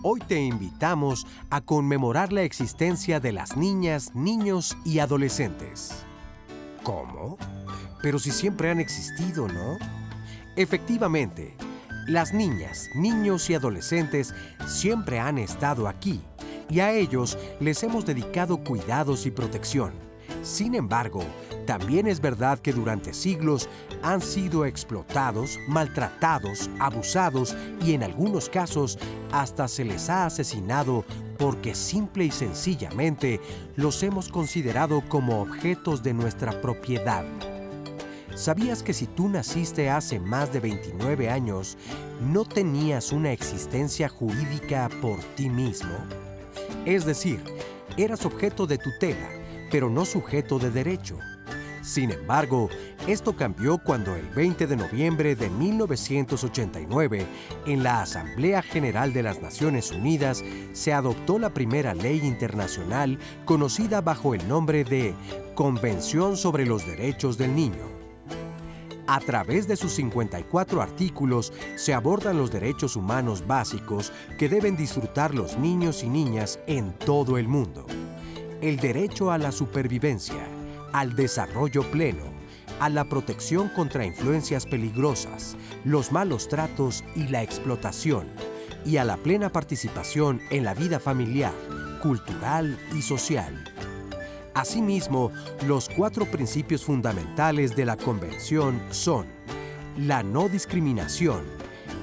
Hoy te invitamos a conmemorar la existencia de las niñas, niños y adolescentes. ¿Cómo? Pero si siempre han existido, ¿no? Efectivamente, las niñas, niños y adolescentes siempre han estado aquí y a ellos les hemos dedicado cuidados y protección. Sin embargo, también es verdad que durante siglos han sido explotados, maltratados, abusados y en algunos casos hasta se les ha asesinado porque simple y sencillamente los hemos considerado como objetos de nuestra propiedad. ¿Sabías que si tú naciste hace más de 29 años, no tenías una existencia jurídica por ti mismo? Es decir, eras objeto de tutela, pero no sujeto de derecho. Sin embargo, esto cambió cuando el 20 de noviembre de 1989, en la Asamblea General de las Naciones Unidas, se adoptó la primera ley internacional conocida bajo el nombre de Convención sobre los Derechos del Niño. A través de sus 54 artículos se abordan los derechos humanos básicos que deben disfrutar los niños y niñas en todo el mundo. El derecho a la supervivencia, al desarrollo pleno, a la protección contra influencias peligrosas, los malos tratos y la explotación, y a la plena participación en la vida familiar, cultural y social. Asimismo, los 4 principios fundamentales de la Convención son la no discriminación,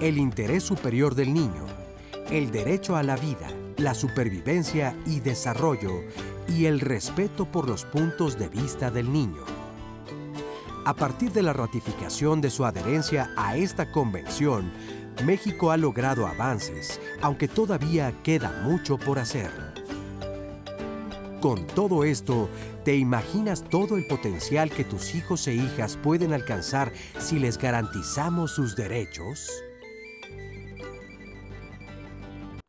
el interés superior del niño, el derecho a la vida, la supervivencia y desarrollo, y el respeto por los puntos de vista del niño. A partir de la ratificación de su adherencia a esta convención, México ha logrado avances, aunque todavía queda mucho por hacer. Con todo esto, ¿te imaginas todo el potencial que tus hijos e hijas pueden alcanzar si les garantizamos sus derechos?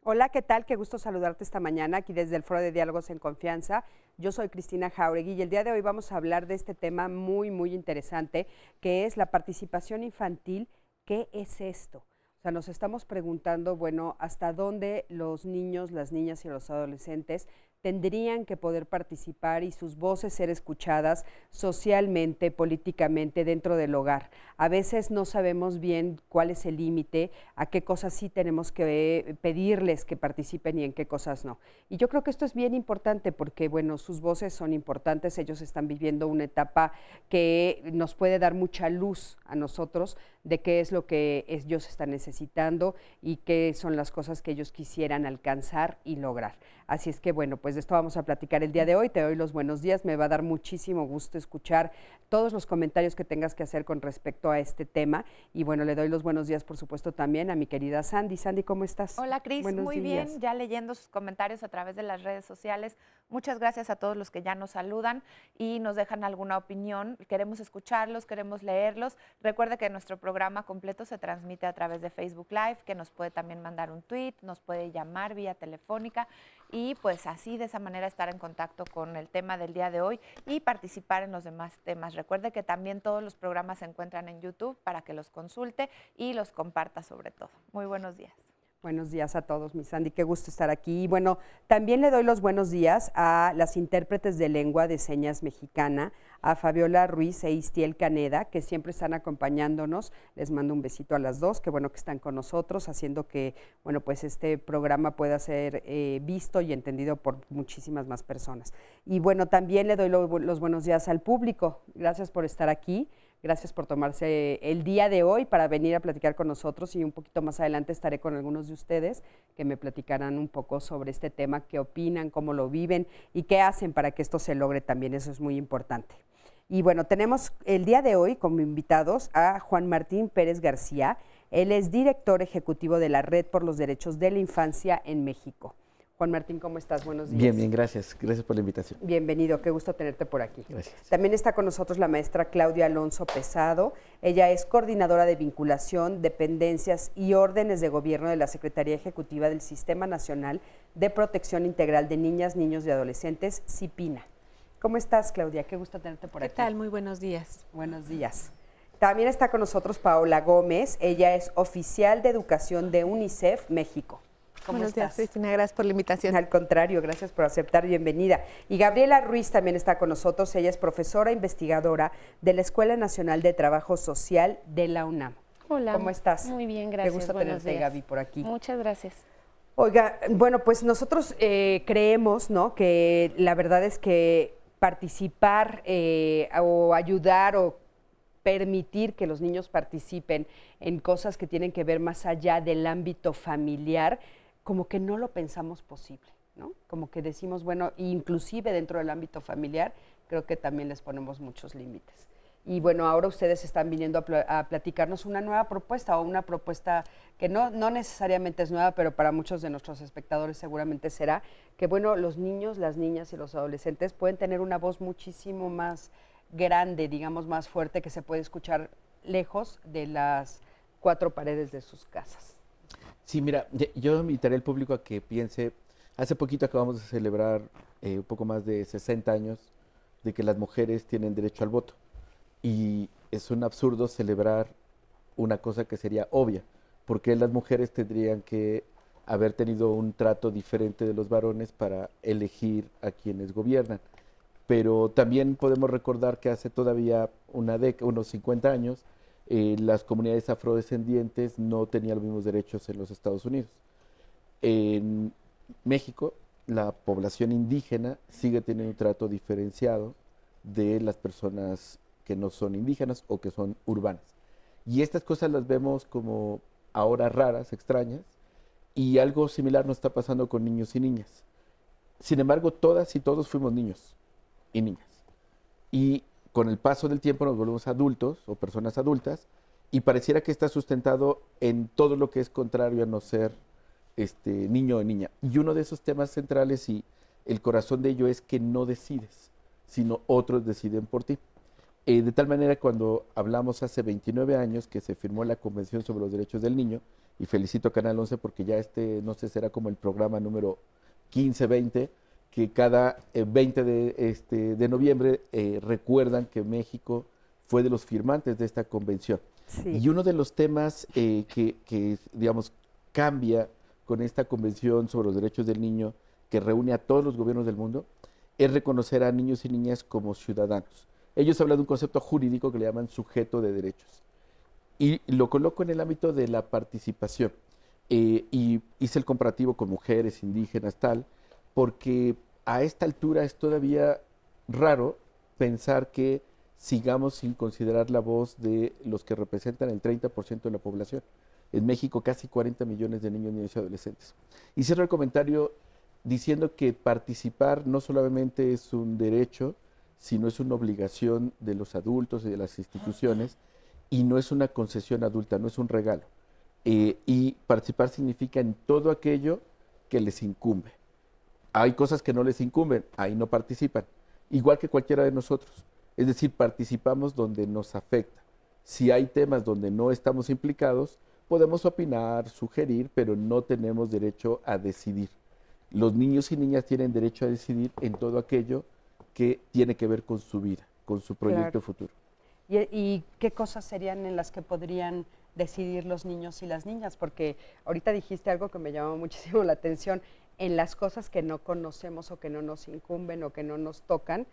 Hola, ¿qué tal? Qué gusto saludarte esta mañana aquí desde el Foro de Diálogos en Confianza. Yo soy Cristina Jauregui y el día de hoy vamos a hablar de este tema muy interesante, que es la participación infantil. ¿Qué es esto? O sea, nos estamos preguntando, bueno, ¿hasta dónde los niños, las niñas y los adolescentes tendrían que poder participar y sus voces ser escuchadas socialmente, políticamente, dentro del hogar? A veces no sabemos bien cuál es el límite, a qué cosas sí tenemos que pedirles que participen y en qué cosas no. Y yo creo que esto es bien importante porque, bueno, sus voces son importantes, ellos están viviendo una etapa que nos puede dar mucha luz a nosotros de qué es lo que ellos están necesitando y qué son las cosas que ellos quisieran alcanzar y lograr. Así es que, bueno, pues de esto vamos a platicar el día de hoy. Te doy los buenos días. Me va a dar muchísimo gusto escuchar todos los comentarios que tengas que hacer con respecto a este tema. Y bueno, le doy los buenos días, por supuesto, también a mi querida Sandy. Sandy, ¿cómo estás? Hola, Cris. Muy bien. Ya leyendo sus comentarios a través de las redes sociales. Muchas gracias a todos los que ya nos saludan y nos dejan alguna opinión. Queremos escucharlos, queremos leerlos. Recuerde que nuestro programa completo se transmite a través de Facebook Live, que nos puede también mandar un tweet, nos puede llamar vía telefónica y pues así de esa manera estar en contacto con el tema del día de hoy y participar en los demás temas. Recuerde que también todos los programas se encuentran en YouTube para que los consulte y los comparta sobre todo. Muy buenos días. Buenos días a todos, mi Sandy, qué gusto estar aquí. Y bueno, también le doy los buenos días a las intérpretes de lengua de señas mexicana, a Fabiola Ruiz e Istiel Caneda, que siempre están acompañándonos. Les mando un besito a las dos, qué bueno que están con nosotros, haciendo que, bueno, pues este programa pueda ser visto y entendido por muchísimas más personas. Y bueno, también le doy los buenos días al público. Gracias por estar aquí. Gracias por tomarse el día de hoy para venir a platicar con nosotros y un poquito más adelante estaré con algunos de ustedes que me platicarán un poco sobre este tema, qué opinan, cómo lo viven y qué hacen para que esto se logre también, eso es muy importante. Y bueno, tenemos el día de hoy como invitados a Juan Martín Pérez García, él es director ejecutivo de la Red por los Derechos de la Infancia en México. Juan Martín, ¿cómo estás? Buenos días. Bien, gracias. Gracias por la invitación. Bienvenido, qué gusto tenerte por aquí. Gracias. También está con nosotros la maestra Claudia Alonso Pesado. Ella es coordinadora de vinculación, dependencias y órdenes de gobierno de la Secretaría Ejecutiva del Sistema Nacional de Protección Integral de Niñas, Niños y Adolescentes, CIPINA. ¿Cómo estás, Claudia? Qué gusto tenerte por aquí. ¿Qué tal? Muy buenos días. Buenos días. También está con nosotros Paola Gómez. Ella es oficial de educación de UNICEF México. ¿Cómo Buenos días, estás? Cristina, gracias por la invitación. Al contrario, gracias por aceptar, bienvenida. Y Gabriela Ruiz también está con nosotros, ella es profesora investigadora de la Escuela Nacional de Trabajo Social de la UNAM. Hola. ¿Cómo estás? Muy bien, gracias. Qué gusto Buenos tenerte, días. Gaby, por aquí. Muchas gracias. Oiga, bueno, pues nosotros creemos, ¿no?, que la verdad es que participar o ayudar o permitir que los niños participen en cosas que tienen que ver más allá del ámbito familiar, como que no lo pensamos posible, ¿no? Como que decimos, bueno, inclusive dentro del ámbito familiar, creo que también les ponemos muchos límites. Y bueno, ahora ustedes están viniendo a platicarnos una nueva propuesta o una propuesta que no necesariamente es nueva, pero para muchos de nuestros espectadores seguramente será que, bueno, los niños, las niñas y los adolescentes pueden tener una voz muchísimo más grande, digamos, más fuerte, que se puede escuchar lejos de las cuatro paredes de sus casas. Sí, mira, yo invitaré al público a que piense, hace poquito acabamos de celebrar un poco más de 60 años de que las mujeres tienen derecho al voto. Y es un absurdo celebrar una cosa que sería obvia, porque las mujeres tendrían que haber tenido un trato diferente de los varones para elegir a quienes gobiernan. Pero también podemos recordar que hace todavía unos 50 años, las comunidades afrodescendientes no tenían los mismos derechos en los Estados Unidos. En México, la población indígena sigue teniendo un trato diferenciado de las personas que no son indígenas o que son urbanas. Y estas cosas las vemos como ahora raras, extrañas, y algo similar nos está pasando con niños y niñas. Sin embargo, todas y todos fuimos niños y niñas. Y con el paso del tiempo nos volvemos adultos o personas adultas y pareciera que está sustentado en todo lo que es contrario a no ser niño o niña. Y uno de esos temas centrales y el corazón de ello es que no decides, sino otros deciden por ti. De tal manera, cuando hablamos hace 29 años que se firmó la Convención sobre los Derechos del Niño, y felicito a Canal 11 porque ya no sé, será como el programa número 15, 20, que cada 20 de noviembre recuerdan que México fue de los firmantes de esta convención. Sí. Y uno de los temas que, digamos, cambia con esta convención sobre los derechos del niño, que reúne a todos los gobiernos del mundo, es reconocer a niños y niñas como ciudadanos. Ellos hablan de un concepto jurídico que le llaman sujeto de derechos. Y lo coloco en el ámbito de la participación. Y hice el comparativo con mujeres, indígenas, tal, porque a esta altura es todavía raro pensar que sigamos sin considerar la voz de los que representan el 30% de la población. En México casi 40 millones de niños, niñas y adolescentes. Y cierro el comentario diciendo que participar no solamente es un derecho, sino es una obligación de los adultos y de las instituciones, y no es una concesión adulta, no es un regalo. Y participar significa en todo aquello que les incumbe. Hay cosas que no les incumben, ahí no participan, igual que cualquiera de nosotros. Es decir, participamos donde nos afecta. Si hay temas donde no estamos implicados, podemos opinar, sugerir, pero no tenemos derecho a decidir. Los niños y niñas tienen derecho a decidir en todo aquello que tiene que ver con su vida, con su proyecto futuro. ¿Y qué cosas serían en las que podrían decidir los niños y las niñas? Porque ahorita dijiste algo que me llamó muchísimo la atención. En las cosas que no conocemos o que no nos incumben o que no nos tocan,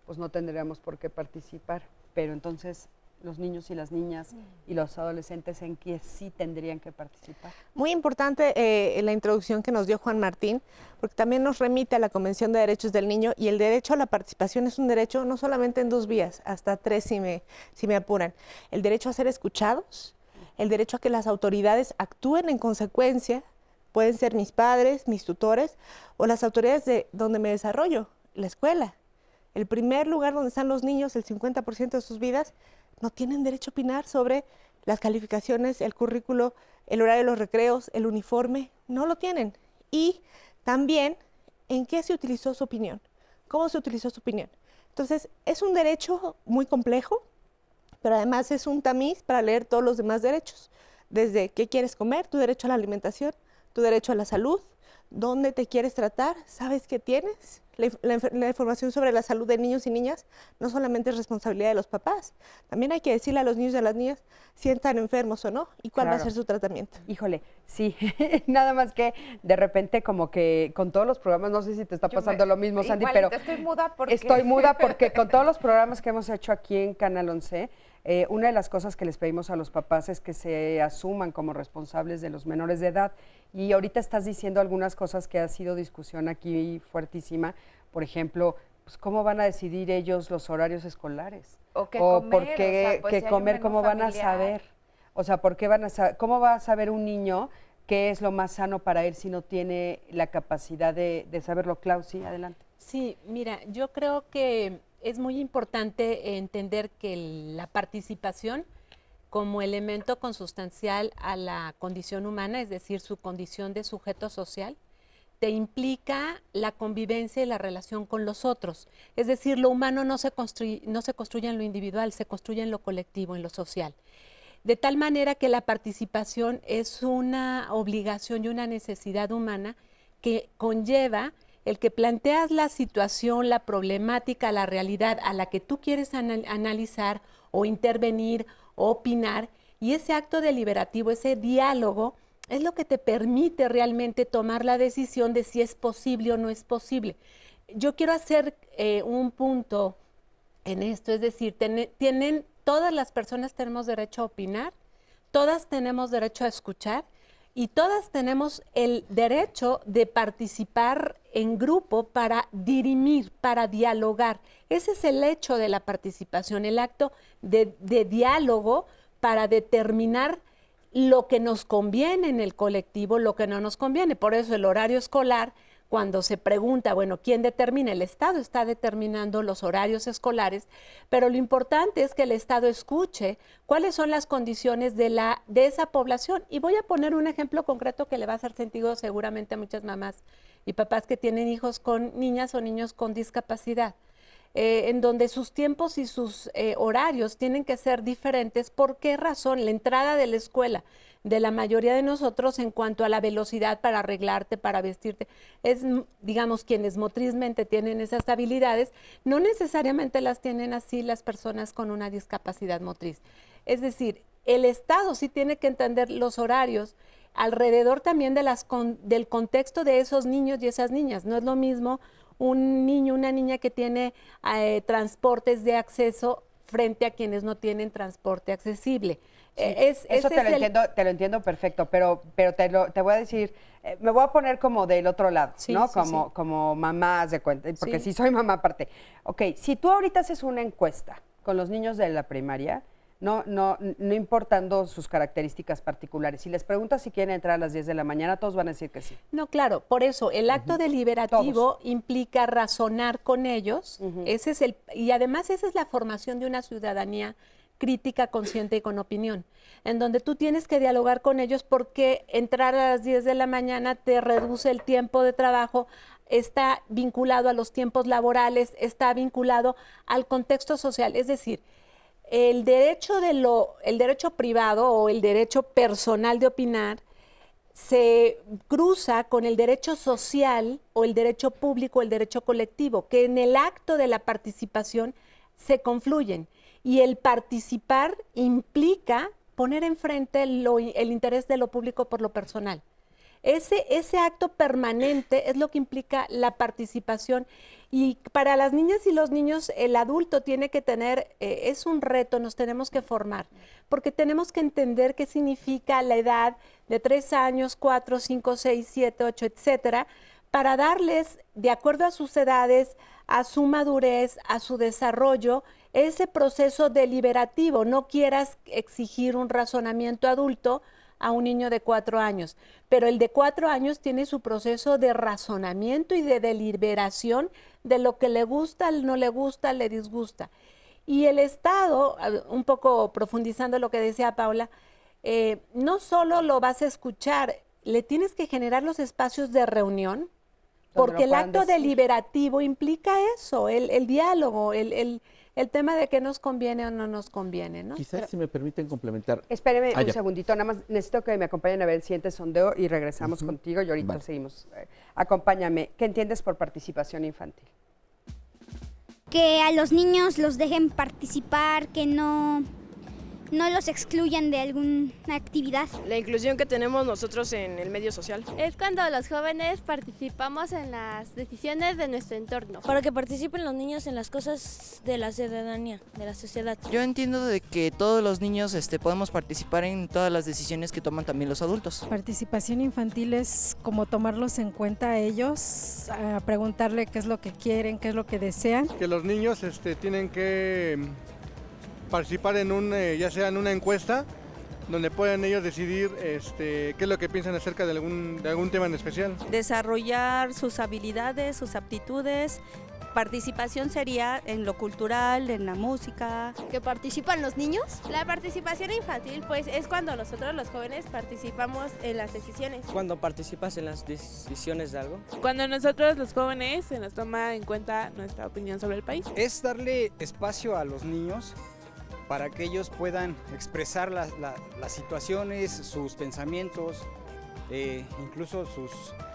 pues no tendríamos por qué participar. Pero entonces, los niños y las niñas y los adolescentes, ¿en qué sí tendrían que participar? Muy importante la introducción que nos dio Juan Martín, porque también nos remite a la Convención de Derechos del Niño, y el derecho a la participación es un derecho no solamente en 2 vías, hasta 3 si me apuran. El derecho a ser escuchados, el derecho a que las autoridades actúen en consecuencia, pueden ser mis padres, mis tutores, o las autoridades de donde me desarrollo, la escuela. El primer lugar donde están los niños, el 50% de sus vidas, no tienen derecho a opinar sobre las calificaciones, el currículo, el horario de los recreos, el uniforme, no lo tienen. Y también, ¿en qué se utilizó su opinión? ¿Cómo se utilizó su opinión? Entonces, es un derecho muy complejo, pero además es un tamiz para leer todos los demás derechos. Desde qué quieres comer, tu derecho a la alimentación, tu derecho a la salud, dónde te quieres tratar, sabes qué tienes, La información sobre la salud de niños y niñas no solamente es responsabilidad de los papás, también hay que decirle a los niños y a las niñas si están enfermos o no y cuál va a ser su tratamiento. Híjole, sí, nada más que de repente como que con todos los programas, no sé si te está pasando lo mismo, Sandy, pero estoy muda porque... estoy muda porque con todos los programas que hemos hecho aquí en Canal 11, una de las cosas que les pedimos a los papás es que se asuman como responsables de los menores de edad. Y ahorita estás diciendo algunas cosas que ha sido discusión aquí fuertísima. Por ejemplo, pues, ¿cómo van a decidir ellos los horarios escolares? O qué o comer, por qué, o sea, pues, qué si hay un comer, menú ¿cómo van a familiar? saber? O sea, ¿por qué van a saber? ¿Cómo va a saber un niño qué es lo más sano para él si no tiene la capacidad de saberlo? Clau, sí, adelante. Sí, mira, yo creo que es muy importante entender que la participación como elemento consustancial a la condición humana, es decir, su condición de sujeto social, te implica la convivencia y la relación con los otros. Es decir, lo humano no se construye en lo individual, se construye en lo colectivo, en lo social. De tal manera que la participación es una obligación y una necesidad humana que conlleva el que planteas la situación, la problemática, la realidad a la que tú quieres analizar o intervenir o opinar, y ese acto deliberativo, ese diálogo, es lo que te permite realmente tomar la decisión de si es posible o no es posible. Yo quiero hacer un punto en esto, es decir, todas las personas tenemos derecho a opinar, todas tenemos derecho a escuchar y todas tenemos el derecho de participar en grupo para dirimir, para dialogar. Ese es el hecho de la participación, el acto de diálogo para determinar lo que nos conviene en el colectivo, lo que no nos conviene. Por eso el horario escolar, cuando se pregunta, bueno, ¿quién determina? El Estado está determinando los horarios escolares, pero lo importante es que el Estado escuche cuáles son las condiciones de esa población. Y voy a poner un ejemplo concreto que le va a hacer sentido seguramente a muchas mamás y papás que tienen hijos con niñas o niños con discapacidad, en donde sus tiempos y sus horarios tienen que ser diferentes. ¿Por qué razón? La entrada de la escuela de la mayoría de nosotros en cuanto a la velocidad para arreglarte, para vestirte, es, digamos, quienes motrizmente tienen esas habilidades, no necesariamente las tienen así las personas con una discapacidad motriz. Es decir, el Estado sí tiene que entender los horarios alrededor también del contexto de esos niños y esas niñas. No es lo mismo un niño, una niña que tiene transportes de acceso frente a quienes no tienen transporte accesible. Sí, eso te lo entiendo perfecto, pero te voy a decir, me voy a poner como del otro lado, sí, ¿no? Sí, como mamá, haz de cuenta, porque sí soy mamá aparte. Ok, si tú ahorita haces una encuesta con los niños de la primaria, no importando sus características particulares, si les preguntas si quieren entrar a las 10 de la mañana, todos van a decir que sí. No, claro, por eso el acto deliberativo implica razonar con ellos, y además esa es la formación de una ciudadanía crítica, consciente y con opinión, en donde tú tienes que dialogar con ellos porque entrar a las 10 de la mañana te reduce el tiempo de trabajo, está vinculado a los tiempos laborales, está vinculado al contexto social. Es decir, el derecho privado o el derecho personal de opinar se cruza con el derecho social o el derecho público, el derecho colectivo, que en el acto de la participación se confluyen. Y el participar implica poner enfrente el interés de lo público por lo personal. Ese acto permanente es lo que implica la participación. Y para las niñas y los niños, el adulto tiene que tener, es un reto, nos tenemos que formar, porque tenemos que entender qué significa la edad de 3 años, 4, 5, 6, 7, 8, etcétera, para darles, de acuerdo a sus edades, a su madurez, a su desarrollo, ese proceso deliberativo. No quieras exigir un razonamiento adulto a un niño de 4 años, pero el de 4 años tiene su proceso de razonamiento y de deliberación de lo que le gusta, no le gusta, le disgusta. Y el Estado, un poco profundizando lo que decía Paula, no solo lo vas a escuchar, le tienes que generar los espacios de reunión, porque el acto deliberativo implica eso, el diálogo, el el tema de qué nos conviene o no nos conviene, ¿no? Quizás, si me permiten complementar. Espéreme un ya. segundito, nada más necesito que me acompañen a ver el siguiente sondeo y regresamos contigo y ahorita Vale. seguimos. Acompáñame. ¿Qué entiendes por participación infantil? Que a los niños los dejen participar, que no los excluyan de alguna actividad. La inclusión que tenemos nosotros en el medio social. Es cuando los jóvenes participamos en las decisiones de nuestro entorno. Para que participen los niños en las cosas de la ciudadanía, de la sociedad. Yo entiendo de que todos los niños podemos participar en todas las decisiones que toman también los adultos. Participación infantil es como tomarlos en cuenta a ellos, a preguntarle qué es lo que quieren, qué es lo que desean. Que los niños tienen que participar en ya sea en una encuesta donde puedan ellos decidir qué es lo que piensan acerca de algún tema en especial. Desarrollar sus habilidades, sus aptitudes. Participación sería en lo cultural, en la música. ¿Que participan los niños? La participación infantil pues es cuando nosotros los jóvenes participamos en las decisiones. Cuando participas en las decisiones de algo. Cuando nosotros los jóvenes se nos toma en cuenta nuestra opinión sobre el país. Es darle espacio a los niños para que ellos puedan expresar las situaciones, sus pensamientos, incluso sus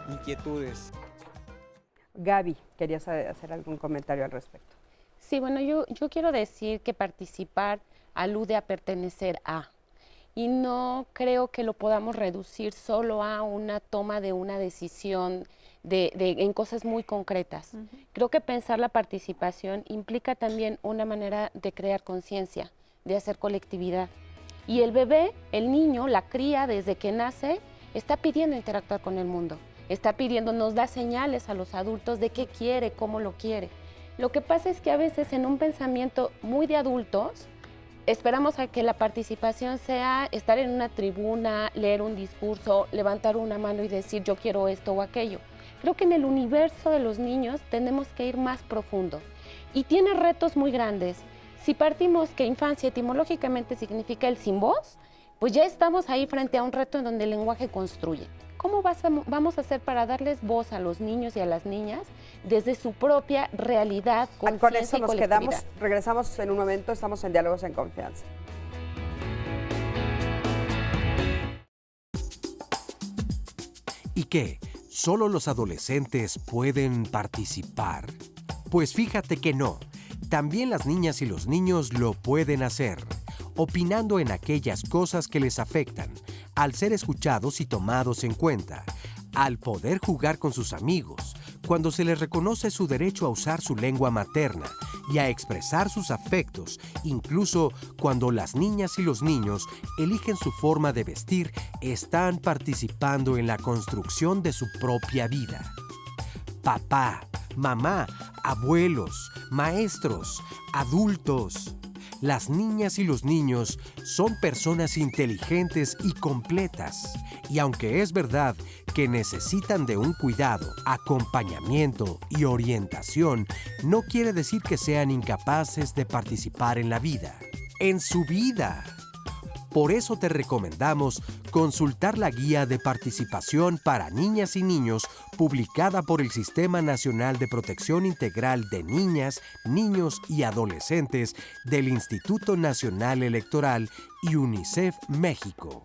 inquietudes. Gaby, ¿querías hacer algún comentario al respecto? Sí, bueno, yo quiero decir que participar alude a pertenecer a, y no creo que lo podamos reducir solo a una toma de una decisión en cosas muy concretas. Creo que pensar la participación implica también una manera de crear conciencia, de hacer colectividad. Y el bebé, el niño, la cría, desde que nace, está pidiendo interactuar con el mundo. Está pidiendo, nos da señales a los adultos de qué quiere, cómo lo quiere. Lo que pasa es que a veces en un pensamiento muy de adultos, esperamos a que la participación sea estar en una tribuna, leer un discurso, levantar una mano y decir yo quiero esto o aquello. Creo que en el universo de los niños tenemos que ir más profundo y tiene retos muy grandes. Si partimos que infancia etimológicamente significa el sin voz, pues ya estamos ahí frente a un reto en donde el lenguaje construye. ¿Cómo vamos a hacer para darles voz a los niños y a las niñas desde su propia realidad, conciencia Con eso y nos colectividad? quedamos, regresamos en un momento, estamos en Diálogos en Confianza. ¿Y qué? ¿Solo los adolescentes pueden participar? Pues fíjate que no. También las niñas y los niños lo pueden hacer, opinando en aquellas cosas que les afectan, al ser escuchados y tomados en cuenta, al poder jugar con sus amigos, cuando se les reconoce su derecho a usar su lengua materna y a expresar sus afectos, incluso cuando las niñas y los niños eligen su forma de vestir, están participando en la construcción de su propia vida. Papá, mamá, abuelos, maestros, adultos. Las niñas y los niños son personas inteligentes y completas, y aunque es verdad que necesitan de un cuidado, acompañamiento y orientación, no quiere decir que sean incapaces de participar en la vida, en su vida. Por eso te recomendamos consultar la Guía de Participación para Niñas y Niños publicada por el Sistema Nacional de Protección Integral de Niñas, Niños y Adolescentes del Instituto Nacional Electoral y UNICEF México.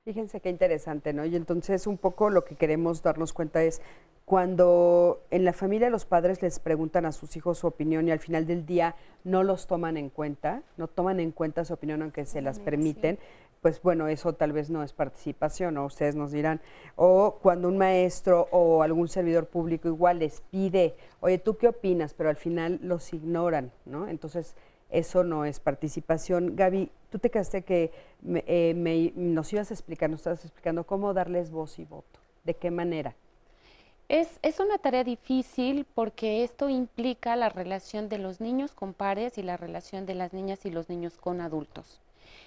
Fíjense qué interesante, ¿no? Y entonces un poco lo que queremos darnos cuenta es cuando en la familia los padres les preguntan a sus hijos su opinión y al final del día no los toman en cuenta, no toman en cuenta su opinión aunque se las permiten, pues bueno, eso tal vez no es participación, o ustedes nos dirán. O cuando un maestro o algún servidor público igual les pide, oye, ¿tú qué opinas? Pero al final los ignoran, ¿no? Entonces, eso no es participación. Gaby, tú te quedaste que nos ibas a explicar, nos estabas explicando cómo darles voz y voto, ¿de qué manera? Es una tarea difícil porque esto implica la relación de los niños con pares y la relación de las niñas y los niños con adultos.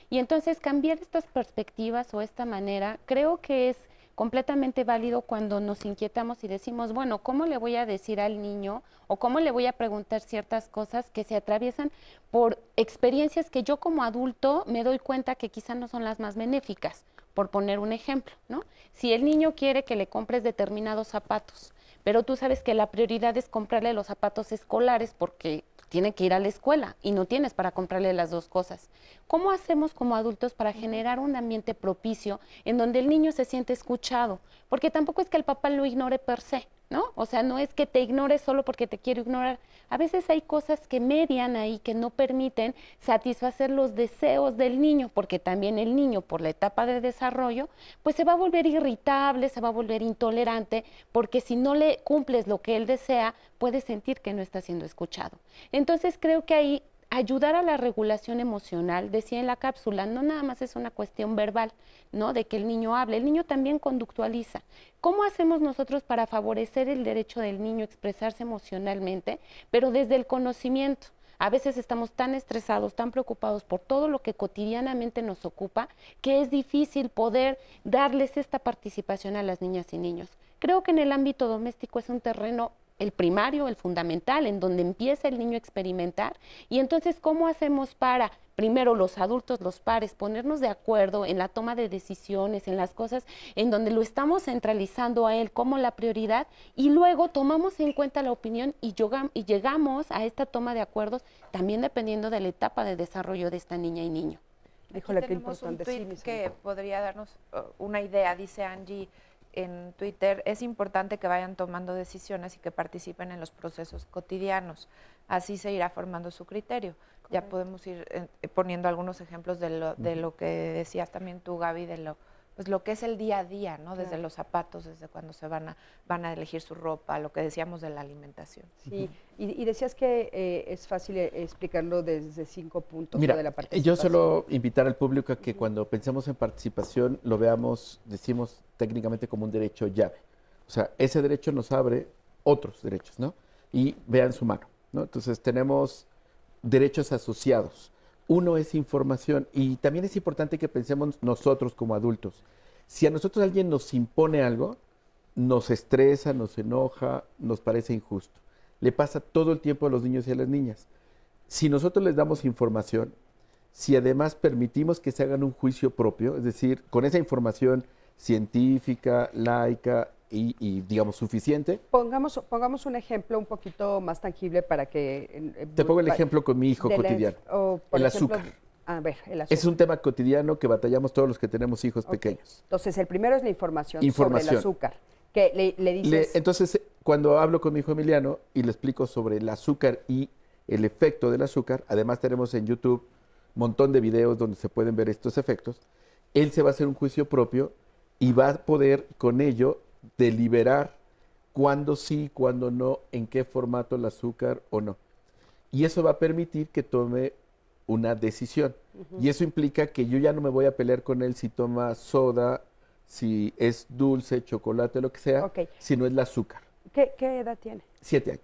Y entonces cambiar estas perspectivas o esta manera creo que es completamente válido cuando nos inquietamos y decimos, bueno, ¿cómo le voy a decir al niño o cómo le voy a preguntar ciertas cosas que se atraviesan por experiencias que yo como adulto me doy cuenta que quizá no son las más benéficas? Por poner un ejemplo, ¿no? Si el niño quiere que le compres determinados zapatos, pero tú sabes que la prioridad es comprarle los zapatos escolares porque tiene que ir a la escuela y no tienes para comprarle las dos cosas. ¿Cómo hacemos como adultos para generar un ambiente propicio en donde el niño se siente escuchado? Porque tampoco es que el papá lo ignore per se, ¿no? O sea, no es que te ignore solo porque te quiero ignorar. A veces hay cosas que median ahí, que no permiten satisfacer los deseos del niño, porque también el niño, por la etapa de desarrollo, pues se va a volver irritable, se va a volver intolerante, porque si no le cumples lo que él desea, puede sentir que no está siendo escuchado. Entonces creo que ahí ayudar a la regulación emocional, decía en la cápsula, no nada más es una cuestión verbal, ¿no? De que el niño hable, el niño también conductualiza. ¿Cómo hacemos nosotros para favorecer el derecho del niño a expresarse emocionalmente, pero desde el conocimiento? A veces estamos tan estresados, tan preocupados por todo lo que cotidianamente nos ocupa, que es difícil poder darles esta participación a las niñas y niños. Creo que en el ámbito doméstico es un terreno, el primario, el fundamental, en donde empieza el niño a experimentar. Y entonces, ¿cómo hacemos para, primero los adultos, los pares, ponernos de acuerdo en la toma de decisiones, en las cosas en donde lo estamos centralizando a él como la prioridad, y luego tomamos en cuenta la opinión y llegamos a esta toma de acuerdos, también dependiendo de la etapa de desarrollo de esta niña y niño? Híjole, qué Tenemos un importante. tuit que podría darnos una idea, dice Angie en Twitter: es importante que vayan tomando decisiones y que participen en los procesos cotidianos. Así se irá formando su criterio. Correcto. Ya podemos ir poniendo algunos ejemplos de lo que decías también tú, Gaby, de lo que es el día a día, ¿no? Desde los zapatos, desde cuando se van a elegir su ropa, lo que decíamos de la alimentación. Sí, y decías que es fácil explicarlo desde 5 puntos. Mira, de la participación. yo solo invitar al público a que cuando pensemos en participación lo veamos, decimos técnicamente, como un derecho llave. O sea, ese derecho nos abre otros derechos, ¿no? Y vean su mano, ¿no? Entonces tenemos derechos asociados. Uno es información, y también es importante que pensemos nosotros como adultos. Si a nosotros alguien nos impone algo, nos estresa, nos enoja, nos parece injusto. Le pasa todo el tiempo a los niños y a las niñas. Si nosotros les damos información, si además permitimos que se hagan un juicio propio, es decir, con esa información científica, laica y digamos, suficiente. Pongamos un ejemplo un poquito más tangible para que... Te pongo el ejemplo con mi hijo cotidiano. El azúcar. A ver, el azúcar. Es un tema cotidiano que batallamos todos los que tenemos hijos pequeños. Entonces, el primero es la información sobre el azúcar. Que le dices... Entonces, cuando hablo con mi hijo Emiliano y le explico sobre el azúcar y el efecto del azúcar, además tenemos en YouTube un montón de videos donde se pueden ver estos efectos, él se va a hacer un juicio propio y va a poder con ello deliberar cuándo sí, cuándo no, en qué formato el azúcar o no. Y eso va a permitir que tome una decisión. Y eso implica que yo ya no me voy a pelear con él si toma soda, si es dulce, chocolate, lo que sea, sino es el azúcar. ¿Qué edad tiene? 7 años.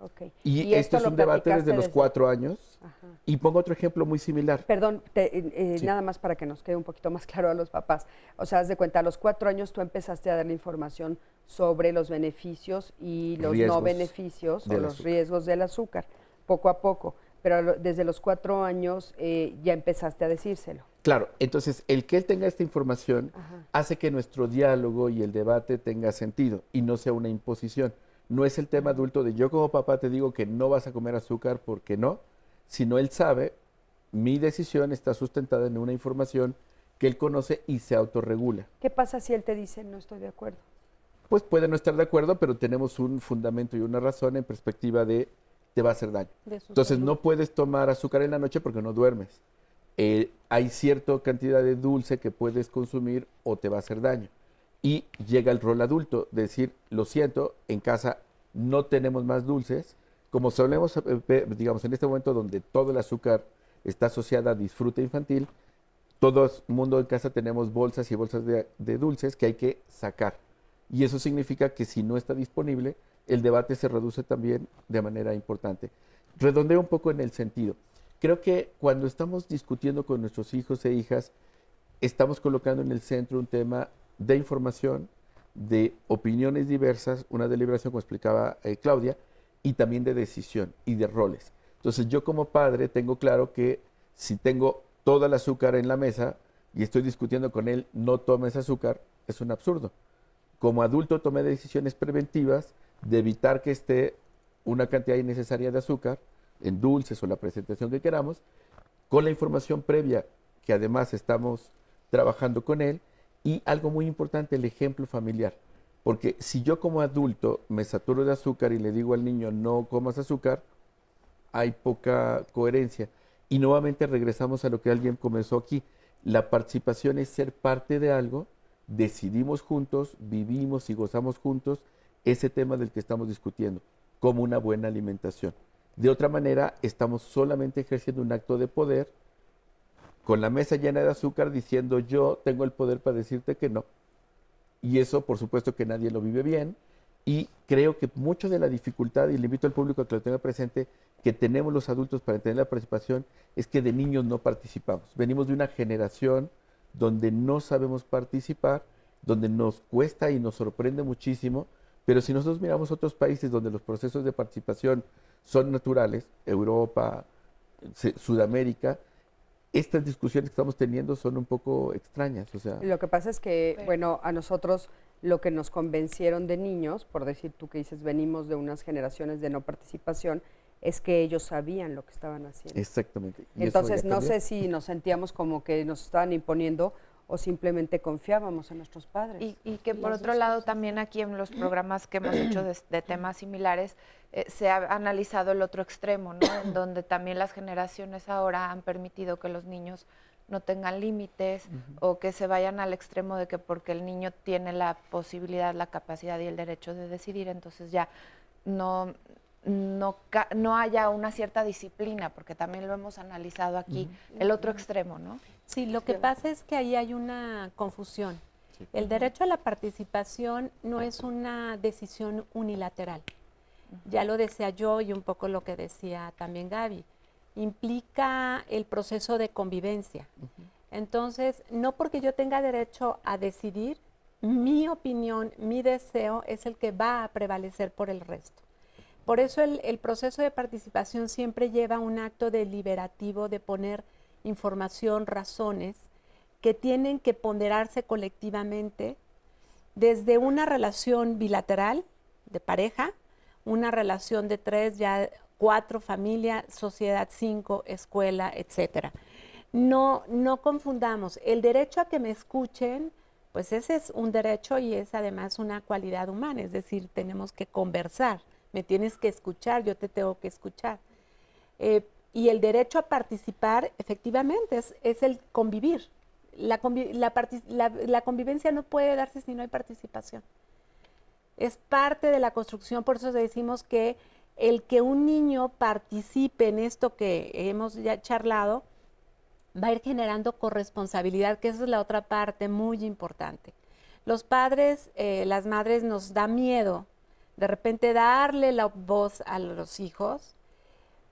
Okay. Y esto es un debate desde los 4 años. Ajá. Y pongo otro ejemplo muy similar. Perdón, sí. Nada más para que nos quede un poquito más claro a los papás. O sea, haz de cuenta, a los 4 años tú empezaste a darle información sobre los beneficios y los no beneficios o los riesgos del azúcar, poco a poco. Pero desde los 4 años ya empezaste a decírselo. Claro, entonces el que él tenga esta información hace que nuestro diálogo y el debate tenga sentido y no sea una imposición. No es el tema adulto de yo como papá te digo que no vas a comer azúcar porque no, sino él sabe, mi decisión está sustentada en una información que él conoce y se autorregula. ¿Qué pasa si él te dice no estoy de acuerdo? Pues puede no estar de acuerdo, pero tenemos un fundamento y una razón en perspectiva de te va a hacer daño. Entonces no puedes tomar azúcar en la noche porque no duermes. Hay cierta cantidad de dulce que puedes consumir o te va a hacer daño. Y llega el rol adulto, de decir, lo siento, en casa no tenemos más dulces. Como solemos, digamos, en este momento donde todo el azúcar está asociada a disfrute infantil, todo el mundo en casa tenemos bolsas y bolsas de dulces que hay que sacar. Y eso significa que si no está disponible, el debate se reduce también de manera importante. Redondeo un poco en el sentido. Creo que cuando estamos discutiendo con nuestros hijos e hijas, estamos colocando en el centro un tema de información, de opiniones diversas, una deliberación, como explicaba Claudia, y también de decisión y de roles. Entonces yo como padre tengo claro que si tengo todo el azúcar en la mesa y estoy discutiendo con él, no tomes azúcar, es un absurdo. Como adulto tomé decisiones preventivas de evitar que esté una cantidad innecesaria de azúcar en dulces o la presentación que queramos, con la información previa que además estamos trabajando con él, y algo muy importante, el ejemplo familiar. Porque si yo como adulto me saturo de azúcar y le digo al niño no comas azúcar, hay poca coherencia. Y nuevamente regresamos a lo que alguien comenzó aquí. La participación es ser parte de algo, decidimos juntos, vivimos y gozamos juntos ese tema del que estamos discutiendo, como una buena alimentación. De otra manera, estamos solamente ejerciendo un acto de poder con la mesa llena de azúcar diciendo yo tengo el poder para decirte que no. Y eso, por supuesto, que nadie lo vive bien. Y creo que mucho de la dificultad, y le invito al público a que lo tenga presente, que tenemos los adultos para entender la participación, es que de niños no participamos. Venimos de una generación donde no sabemos participar, donde nos cuesta y nos sorprende muchísimo, pero si nosotros miramos otros países donde los procesos de participación son naturales, Europa, Sudamérica, estas discusiones que estamos teniendo son un poco extrañas. O sea, lo que pasa es que, bueno, a nosotros lo que nos convencieron de niños, por decir tú que dices, venimos de unas generaciones de no participación, es que ellos sabían lo que estaban haciendo. Exactamente. Entonces, no sé si nos sentíamos como que nos estaban imponiendo o simplemente confiábamos en nuestros padres. Y que por otro lado también aquí en los programas que hemos hecho de temas similares se ha analizado el otro extremo, ¿no? En donde también las generaciones ahora han permitido que los niños no tengan límites o que se vayan al extremo de que porque el niño tiene la posibilidad, la capacidad y el derecho de decidir, entonces ya no haya una cierta disciplina, porque también lo hemos analizado aquí, el otro extremo, ¿no? Sí, lo que pasa es que ahí hay una confusión. Sí. El derecho a la participación no es una decisión unilateral. Ya lo decía yo y un poco lo que decía también Gaby. Implica el proceso de convivencia. Entonces, no porque yo tenga derecho a decidir, mi opinión, mi deseo es el que va a prevalecer por el resto. Por eso el proceso de participación siempre lleva un acto deliberativo de poner información, razones, que tienen que ponderarse colectivamente desde una relación bilateral de pareja, una relación de 3, ya 4, familia, sociedad 5, escuela, etcétera. No confundamos. El derecho a que me escuchen, pues ese es un derecho y es además una cualidad humana, es decir, tenemos que conversar. Me tienes que escuchar, yo te tengo que escuchar. Y el derecho a participar, efectivamente, es el convivir. La convivencia no puede darse si no hay participación. Es parte de la construcción, por eso decimos que el que un niño participe en esto que hemos ya charlado, va a ir generando corresponsabilidad, que esa es la otra parte muy importante. Los padres, las madres nos da miedo de repente darle la voz a los hijos,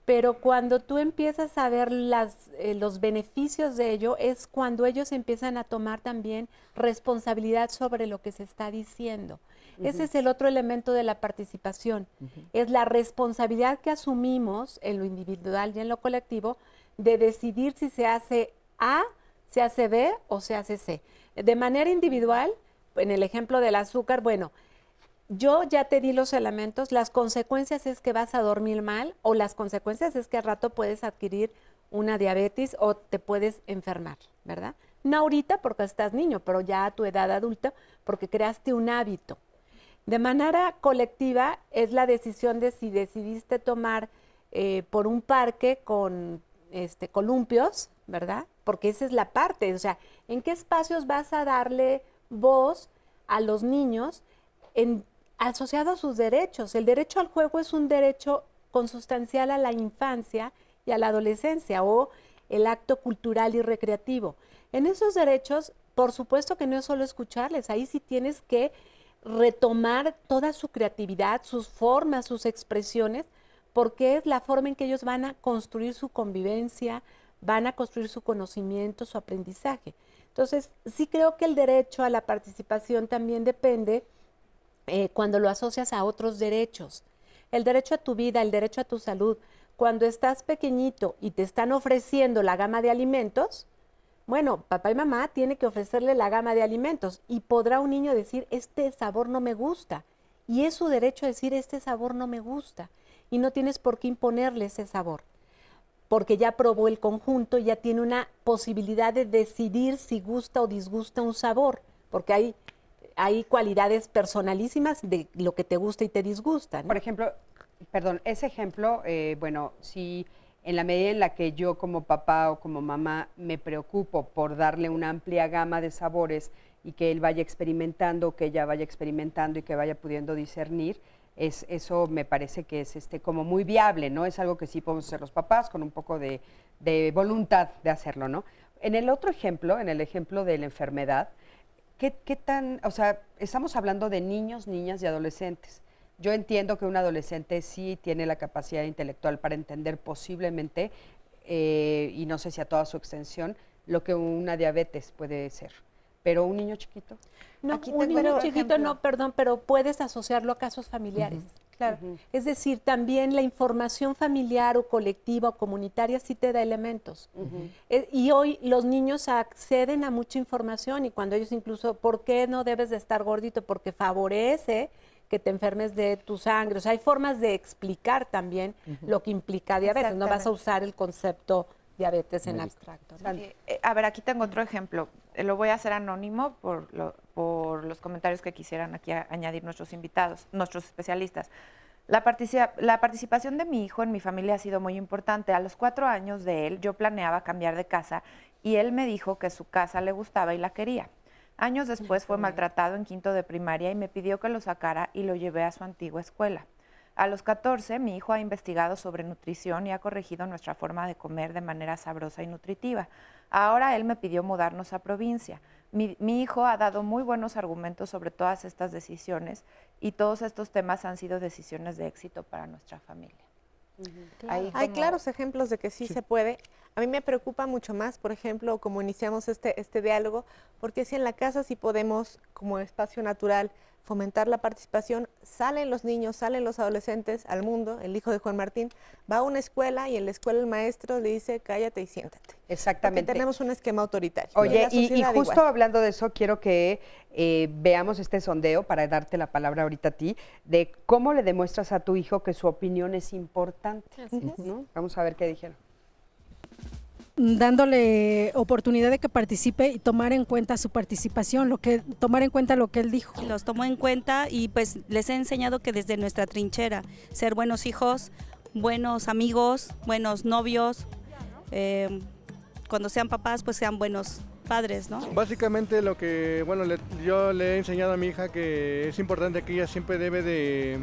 pero cuando tú empiezas a ver los beneficios de ello, es cuando ellos empiezan a tomar también responsabilidad sobre lo que se está diciendo. Ese es el otro elemento de la participación, es la responsabilidad que asumimos en lo individual y en lo colectivo de decidir si se hace A, se hace B o se hace C. De manera individual, en el ejemplo del azúcar, bueno, yo ya te di los elementos, las consecuencias es que vas a dormir mal o las consecuencias es que al rato puedes adquirir una diabetes o te puedes enfermar, ¿verdad? No ahorita porque estás niño, pero ya a tu edad adulta porque creaste un hábito. De manera colectiva es la decisión de si decidiste tomar por un parque con columpios, ¿verdad? Porque esa es la parte, o sea, ¿en qué espacios vas a darle voz a los niños asociado a sus derechos? El derecho al juego es un derecho consustancial a la infancia y a la adolescencia o el acto cultural y recreativo. En esos derechos, por supuesto que no es solo escucharles, ahí sí tienes que retomar toda su creatividad, sus formas, sus expresiones, porque es la forma en que ellos van a construir su convivencia, van a construir su conocimiento, su aprendizaje. Entonces, sí creo que el derecho a la participación también depende cuando lo asocias a otros derechos. El derecho a tu vida, el derecho a tu salud. Cuando estás pequeñito y te están ofreciendo la gama de alimentos, bueno, papá y mamá tienen que ofrecerle la gama de alimentos y podrá un niño decir, este sabor no me gusta. y es su derecho a decir, este sabor no me gusta, y no tienes por qué imponerle ese sabor, porque ya probó el conjunto, ya tiene una posibilidad de decidir si gusta o disgusta un sabor, porque hay cualidades personalísimas de lo que te gusta y te disgusta, ¿no? Por ejemplo, ese ejemplo, bueno, si en la medida en la que yo como papá o como mamá me preocupo por darle una amplia gama de sabores y que él vaya experimentando, que ella vaya experimentando y que vaya pudiendo discernir, eso me parece que es como muy viable, ¿no? Es algo que sí podemos hacer los papás con un poco de voluntad de hacerlo, ¿no? En el otro ejemplo, en el ejemplo de la enfermedad, ¿qué tan, o sea, estamos hablando de niños, niñas y adolescentes? Yo entiendo que un adolescente sí tiene la capacidad intelectual para entender posiblemente, y no sé si a toda su extensión, lo que una diabetes puede ser. Pero un niño chiquito. No, un niño chiquito no, perdón, pero puedes asociarlo a casos familiares. Claro. Es decir, también la información familiar o colectiva o comunitaria sí te da elementos. Y hoy los niños acceden a mucha información y cuando ellos incluso, ¿por qué no debes de estar gordito? Porque favorece que te enfermes de tu sangre. O sea, hay formas de explicar también lo que implica diabetes. No vas a usar el concepto diabetes en abstracto, ¿no? A ver, aquí tengo otro ejemplo. Lo voy a hacer anónimo por los comentarios que quisieran aquí añadir nuestros invitados, nuestros especialistas. La participación de mi hijo en mi familia ha sido muy importante. A los 4 años de él, yo planeaba cambiar de casa y él me dijo que su casa le gustaba y la quería. Años después fue maltratado en 5º de primaria y me pidió que lo sacara y lo llevé a su antigua escuela. A los 14, mi hijo ha investigado sobre nutrición y ha corregido nuestra forma de comer de manera sabrosa y nutritiva. Ahora él me pidió mudarnos a provincia. Mi hijo ha dado muy buenos argumentos sobre todas estas decisiones y todos estos temas han sido decisiones de éxito para nuestra familia. Hay claros ejemplos de que sí se puede. A mí me preocupa mucho más, por ejemplo, como iniciamos este diálogo, porque si en la casa sí podemos, como espacio natural, fomentar la participación, salen los niños, salen los adolescentes al mundo. El hijo de Juan Martín va a una escuela y en la escuela el maestro le dice cállate y siéntate. Exactamente. Porque tenemos un esquema autoritario. Oye, y justo igual. Hablando de eso, quiero que veamos este sondeo, para darte la palabra ahorita a ti, de cómo le demuestras a tu hijo que su opinión es importante. ¿No? Vamos a ver qué dijeron. Dándole oportunidad de que participe y tomar en cuenta su participación, tomar en cuenta lo que él dijo. Los tomo en cuenta y pues les he enseñado que desde nuestra trinchera, ser buenos hijos, buenos amigos, buenos novios, cuando sean papás pues sean buenos padres, ¿no? Básicamente lo que, bueno, yo le he enseñado a mi hija que es importante que ella siempre debe de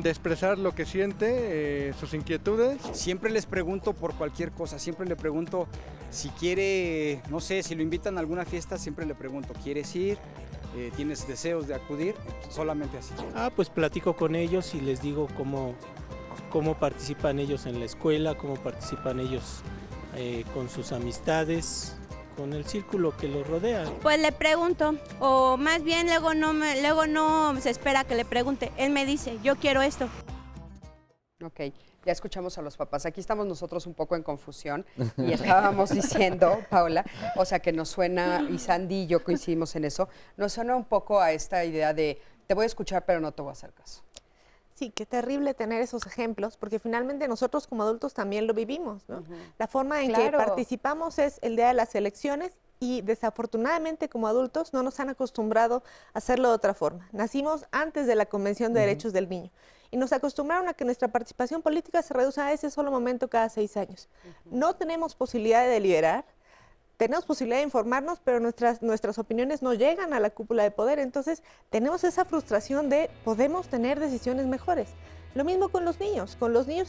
expresar lo que siente, sus inquietudes. Siempre les pregunto por cualquier cosa, siempre le pregunto si quiere, no sé, si lo invitan a alguna fiesta, siempre le pregunto, ¿quieres ir? ¿Tienes deseos de acudir? Solamente así. Pues platico con ellos y les digo cómo participan ellos en la escuela, cómo participan ellos con sus amistades, con el círculo que los rodea. Pues le pregunto, o más bien luego no se espera que le pregunte. Él me dice, yo quiero esto. Ok, ya escuchamos a los papás. Aquí estamos nosotros un poco en confusión y estábamos diciendo, Paola, o sea que nos suena, y Sandy y yo coincidimos en eso, nos suena un poco a esta idea de te voy a escuchar pero no te voy a hacer caso. Sí, qué terrible tener esos ejemplos, porque finalmente nosotros como adultos también lo vivimos, ¿no? La forma en que participamos es el día de las elecciones y desafortunadamente como adultos no nos han acostumbrado a hacerlo de otra forma. Nacimos antes de la Convención de Derechos del Niño y nos acostumbraron a que nuestra participación política se reduzca a ese solo momento cada 6 años. No tenemos posibilidad de deliberar, tenemos posibilidad de informarnos, pero nuestras opiniones no llegan a la cúpula de poder, entonces tenemos esa frustración de podemos tener decisiones mejores. Lo mismo con los niños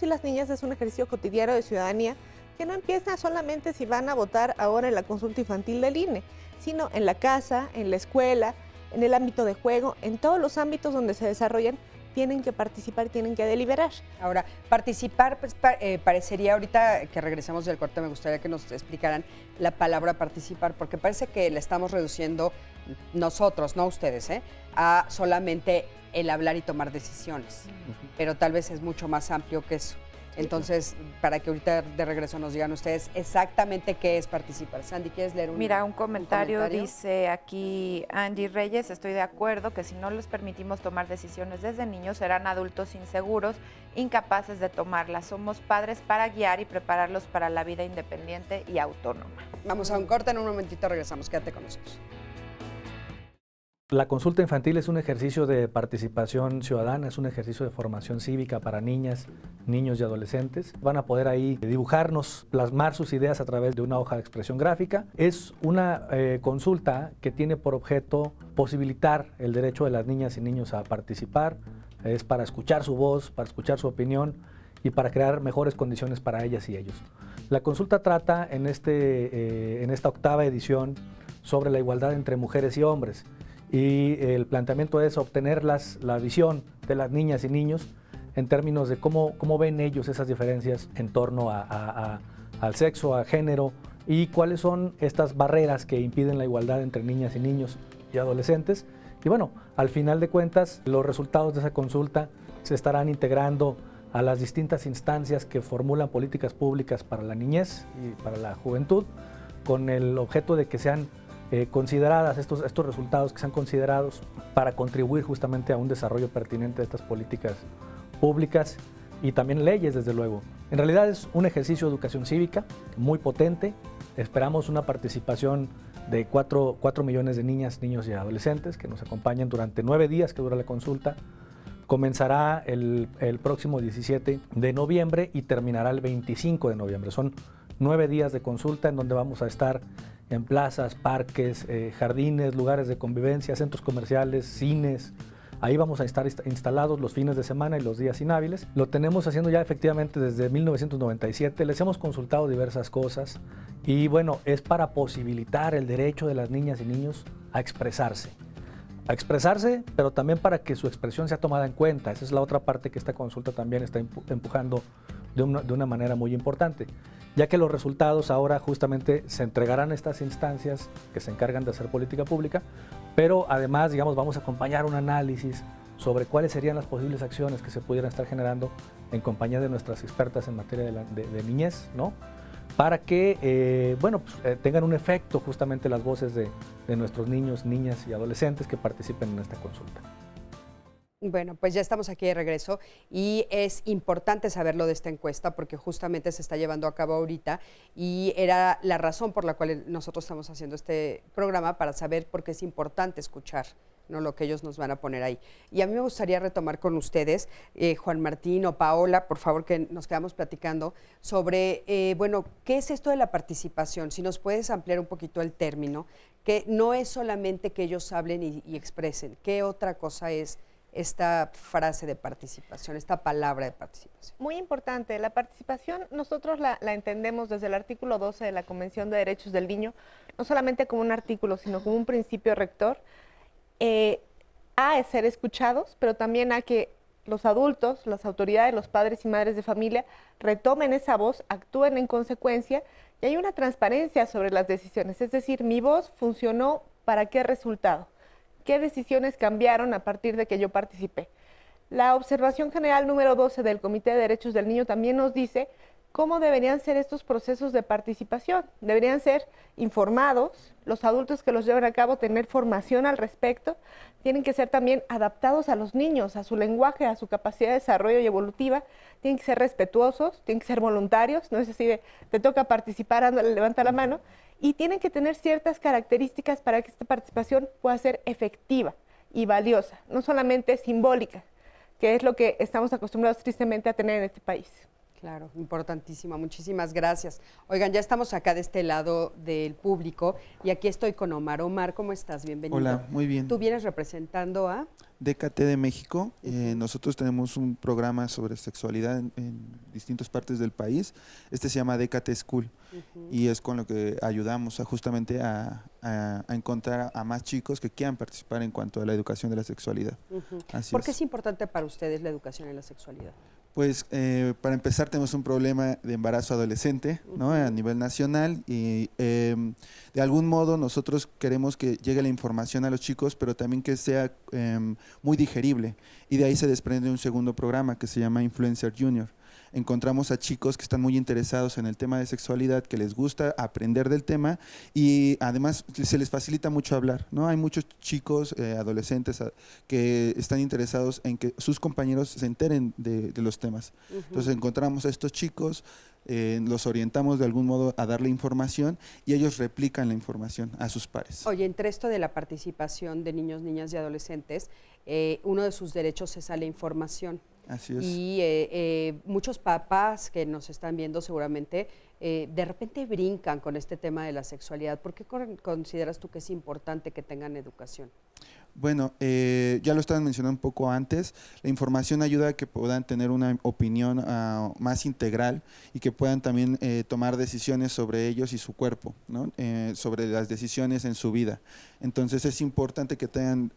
y las niñas es un ejercicio cotidiano de ciudadanía que no empieza solamente si van a votar ahora en la consulta infantil del INE, sino en la casa, en la escuela, en el ámbito de juego, en todos los ámbitos donde se desarrollan, tienen que participar, tienen que deliberar. Ahora, participar, pues, parecería, ahorita que regresemos del corte, me gustaría que nos explicaran la palabra participar, porque parece que la estamos reduciendo nosotros, no ustedes, a solamente el hablar y tomar decisiones, pero tal vez es mucho más amplio que eso. Entonces, para que ahorita de regreso nos digan ustedes exactamente qué es participar. Sandy, ¿quieres leer un Mira, un comentario dice aquí Angie Reyes, estoy de acuerdo que si no les permitimos tomar decisiones desde niños, serán adultos inseguros, incapaces de tomarlas. Somos padres para guiar y prepararlos para la vida independiente y autónoma. Vamos a un corte, en un momentito regresamos. Quédate con nosotros. La consulta infantil es un ejercicio de participación ciudadana, es un ejercicio de formación cívica para niñas, niños y adolescentes. Van a poder ahí dibujarnos, plasmar sus ideas a través de una hoja de expresión gráfica. Es una consulta que tiene por objeto posibilitar el derecho de las niñas y niños a participar. Es para escuchar su voz, para escuchar su opinión y para crear mejores condiciones para ellas y ellos. La consulta trata en esta 8ª edición sobre la igualdad entre mujeres y hombres. Y el planteamiento es obtener la visión de las niñas y niños en términos de cómo ven ellos esas diferencias en torno al sexo, a género, y cuáles son estas barreras que impiden la igualdad entre niñas y niños y adolescentes. Y bueno, al final de cuentas, los resultados de esa consulta se estarán integrando a las distintas instancias que formulan políticas públicas para la niñez y para la juventud, con el objeto de que sean consideradas, estos resultados que sean considerados para contribuir justamente a un desarrollo pertinente de estas políticas públicas y también leyes, desde luego. En realidad es un ejercicio de educación cívica muy potente. Esperamos una participación de 4 millones de niñas, niños y adolescentes que nos acompañan durante 9 días que dura la consulta. Comenzará el próximo 17 de noviembre y terminará el 25 de noviembre. Son 9 días de consulta en donde vamos a estar en plazas, parques, jardines, lugares de convivencia, centros comerciales, cines. Ahí vamos a estar instalados los fines de semana y los días inhábiles. Lo tenemos haciendo ya efectivamente desde 1997. Les hemos consultado diversas cosas y bueno, es para posibilitar el derecho de las niñas y niños a expresarse, pero también para que su expresión sea tomada en cuenta. Esa es la otra parte que esta consulta también está empujando de una manera muy importante, ya que los resultados ahora justamente se entregarán a estas instancias que se encargan de hacer política pública, pero además, digamos, vamos a acompañar un análisis sobre cuáles serían las posibles acciones que se pudieran estar generando en compañía de nuestras expertas en materia de niñez, ¿no? Para que tengan un efecto justamente las voces de nuestros niños, niñas y adolescentes que participen en esta consulta. Bueno, pues ya estamos aquí de regreso y es importante saberlo de esta encuesta porque justamente se está llevando a cabo ahorita y era la razón por la cual nosotros estamos haciendo este programa, para saber por qué es importante escuchar, ¿no?, lo que ellos nos van a poner ahí. Y a mí me gustaría retomar con ustedes, Juan Martín o Paola, por favor, que nos quedamos platicando sobre, ¿qué es esto de la participación? Si nos puedes ampliar un poquito el término, que no es solamente que ellos hablen y expresen, ¿qué otra cosa es esta frase de participación, esta palabra de participación? Muy importante, la participación nosotros la entendemos desde el artículo 12 de la Convención de Derechos del Niño, no solamente como un artículo, sino como un principio rector, a ser escuchados, pero también a que los adultos, las autoridades, los padres y madres de familia retomen esa voz, actúen en consecuencia y hay una transparencia sobre las decisiones, es decir, mi voz funcionó ¿para qué resultado? ¿Qué decisiones cambiaron a partir de que yo participé? La observación general número 12 del Comité de Derechos del Niño también nos dice cómo deberían ser estos procesos de participación. Deberían ser informados, los adultos que los llevan a cabo tener formación al respecto, tienen que ser también adaptados a los niños, a su lenguaje, a su capacidad de desarrollo y evolutiva, tienen que ser respetuosos, tienen que ser voluntarios, no es así de te toca participar, ándale, levanta la mano, y tienen que tener ciertas características para que esta participación pueda ser efectiva y valiosa, no solamente simbólica, que es lo que estamos acostumbrados tristemente a tener en este país. Claro, importantísimo, muchísimas gracias. Oigan, ya estamos acá de este lado del público y aquí estoy con Omar. Omar, ¿cómo estás? Bienvenido. Hola, muy bien. ¿Tú vienes representando a...? DKT de México. Nosotros tenemos un programa sobre sexualidad en distintas partes del país. Este se llama DKT School y es con lo que ayudamos justamente a encontrar a más chicos que quieran participar en cuanto a la educación de la sexualidad. ¿Por qué es importante para ustedes la educación en la sexualidad? Pues para empezar tenemos un problema de embarazo adolescente, ¿no?, a nivel nacional y de algún modo nosotros queremos que llegue la información a los chicos, pero también que sea muy digerible, y de ahí se desprende un segundo programa que se llama Influencer Junior. encontramos a chicos que están muy interesados en el tema de sexualidad, que les gusta aprender del tema y además se les facilita mucho hablar, ¿no? Hay muchos chicos, adolescentes, que están interesados en que sus compañeros se enteren de los temas. Entonces encontramos a estos chicos, los orientamos de algún modo a darle información y ellos replican la información a sus pares. Oye, entre esto de la participación de niños, niñas y adolescentes, uno de sus derechos es a la información. Así es. Y muchos papás que nos están viendo seguramente de repente brincan con este tema de la sexualidad. ¿Por qué consideras tú que es importante que tengan educación? Bueno, ya lo estaban mencionando un poco antes, la información ayuda a que puedan tener una opinión más integral y que puedan también tomar decisiones sobre ellos y su cuerpo, ¿no? Sobre las decisiones en su vida. Entonces es importante que tengan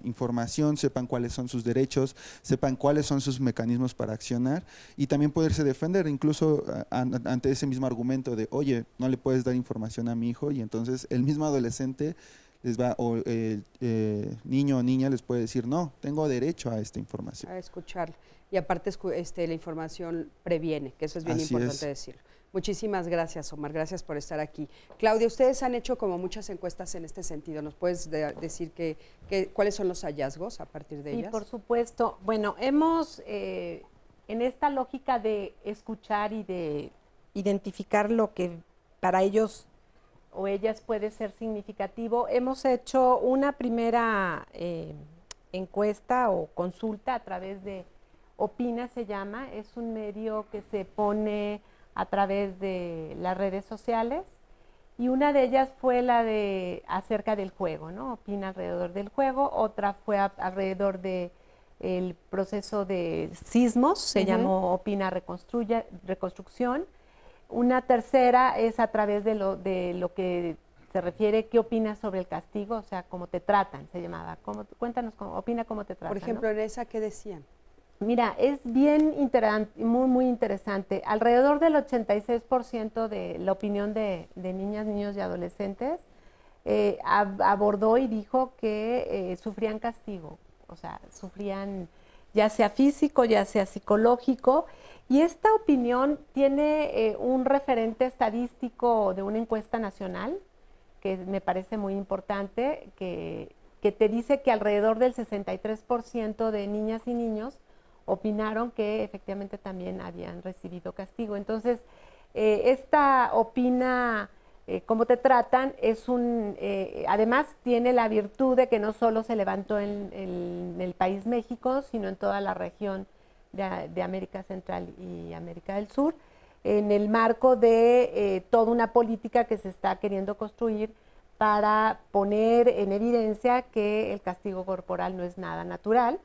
información, sepan cuáles son sus derechos, sepan cuáles son sus mecanismos para accionar y también poderse defender, incluso ante ese mismo argumento de, oye, no le puedes dar información a mi hijo, y entonces el mismo adolescente les va, o niño o niña les puede decir, no, tengo derecho a esta información. A escucharla. Y aparte la información previene, que eso es bien importante decirlo. Muchísimas gracias, Omar, gracias por estar aquí. Claudia, ustedes han hecho como muchas encuestas en este sentido, ¿nos puedes decir cuáles son los hallazgos a partir de ellas? Sí, por supuesto. Bueno, hemos, en esta lógica de escuchar y de identificar lo que para ellos o ellas puede ser significativo, hemos hecho una primera encuesta o consulta a través de Opina, se llama, es un medio que se pone a través de las redes sociales, y una de ellas fue la de acerca del juego, ¿no? Opina alrededor del juego, otra fue alrededor de el proceso de sismos, se llamó Opina Reconstrucción. Una tercera es a través de lo que se refiere, ¿qué opinas sobre el castigo? O sea, cómo te tratan, se llamaba. Cuéntanos, opina cómo te tratan. Por ejemplo, ¿no? En esa, ¿qué decían? Mira, es bien muy interesante. Alrededor del 86% de la opinión de niñas, niños y adolescentes abordó y dijo que sufrían castigo. O sea, sufrían ya sea físico, ya sea psicológico. Y esta opinión tiene un referente estadístico de una encuesta nacional, que me parece muy importante, que te dice que alrededor del 63% de niñas y niños opinaron que efectivamente también habían recibido castigo. Entonces, esta opina cómo te tratan, además tiene la virtud de que no solo se levantó en el país México, sino en toda la región de América Central y América del Sur, en el marco de toda una política que se está queriendo construir para poner en evidencia que el castigo corporal no es nada natural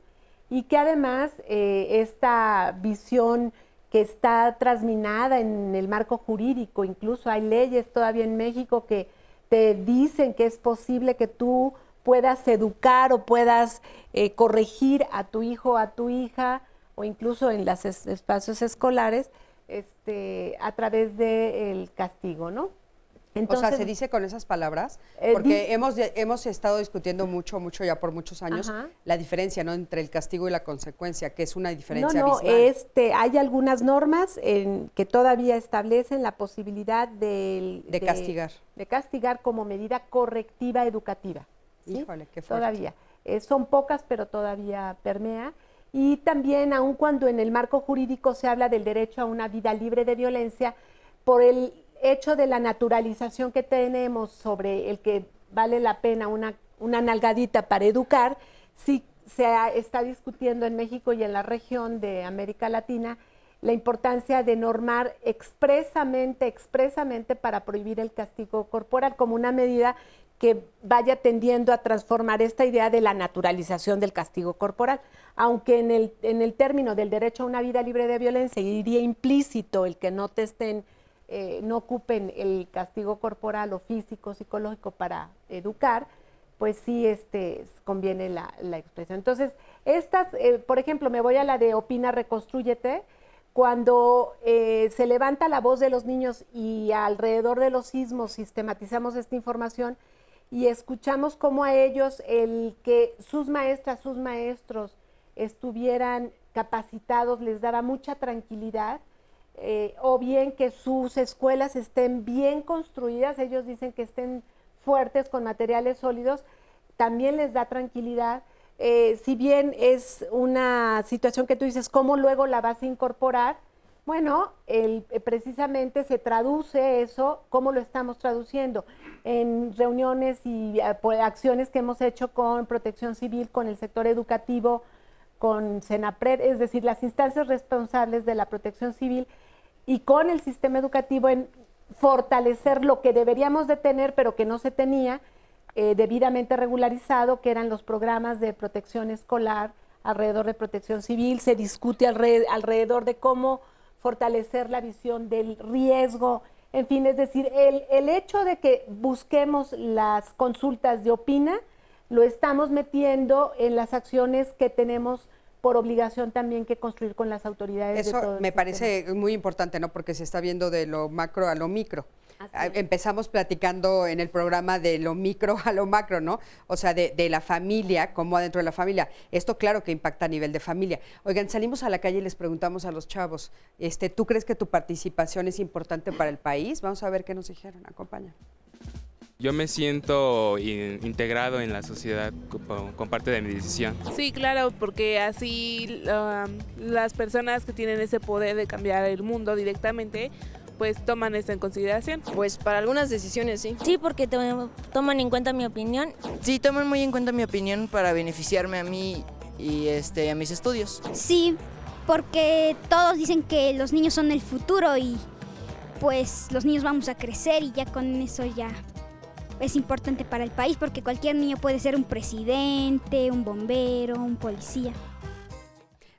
y que además esta visión que está trasminada en el marco jurídico, incluso hay leyes todavía en México que te dicen que es posible que tú puedas educar o puedas corregir a tu hijo o a tu hija, o incluso en los espacios escolares, a través del castigo, ¿no? Entonces, o sea, se dice con esas palabras, porque hemos estado discutiendo mucho ya por muchos años la diferencia, ¿no?, entre el castigo y la consecuencia, que es una diferencia abismal. Hay algunas normas que todavía establecen la posibilidad de castigar. De castigar como medida correctiva educativa. ¿Sí? Híjole, qué fuerte. Todavía. Son pocas, pero todavía permea. Y también, aun cuando en el marco jurídico se habla del derecho a una vida libre de violencia, por el hecho de la naturalización que tenemos sobre el que vale la pena una nalgadita para educar, sí está discutiendo en México y en la región de América Latina la importancia de normar expresamente para prohibir el castigo corporal como una medida que vaya tendiendo a transformar esta idea de la naturalización del castigo corporal, aunque en el término del derecho a una vida libre de violencia iría implícito el que no ocupen el castigo corporal o físico, psicológico para educar, pues sí conviene la expresión. Entonces, por ejemplo, me voy a la de Opina Reconstrúyete, cuando se levanta la voz de los niños y alrededor de los sismos sistematizamos esta información y escuchamos cómo a ellos el que sus maestras, sus maestros estuvieran capacitados les daba mucha tranquilidad, o bien que sus escuelas estén bien construidas, ellos dicen que estén fuertes con materiales sólidos, también les da tranquilidad. Si bien es una situación que tú dices, ¿cómo luego la vas a incorporar? Bueno, precisamente se traduce eso, ¿cómo lo estamos traduciendo? En reuniones y acciones que hemos hecho con Protección Civil, con el sector educativo, con Senapred, es decir, las instancias responsables de la Protección Civil y con el sistema educativo en fortalecer lo que deberíamos de tener, pero que no se tenía, debidamente regularizado, que eran los programas de protección escolar alrededor de Protección Civil. Se discute alrededor de cómo fortalecer la visión del riesgo, en fin, es decir, el hecho de que busquemos las consultas de Opina, lo estamos metiendo en las acciones que tenemos por obligación también que construir con las autoridades. Eso me parece muy importante, ¿no? Porque se está viendo de lo macro a lo micro. Empezamos platicando en el programa de lo micro a lo macro, ¿no? O sea, de la familia, como adentro de la familia. Esto claro que impacta a nivel de familia. Oigan, salimos a la calle y les preguntamos a los chavos, ¿tú crees que tu participación es importante para el país? Vamos a ver qué nos dijeron. Acompaña. Yo me siento integrado en la sociedad con parte de mi decisión. Sí, claro, porque así las personas que tienen ese poder de cambiar el mundo directamente, pues toman esto en consideración. Pues para algunas decisiones sí. Sí, porque toman en cuenta mi opinión. Sí, toman muy en cuenta mi opinión para beneficiarme a mí y a mis estudios. Sí, porque todos dicen que los niños son el futuro y pues los niños vamos a crecer y ya con eso ya es importante para el país porque cualquier niño puede ser un presidente, un bombero, un policía.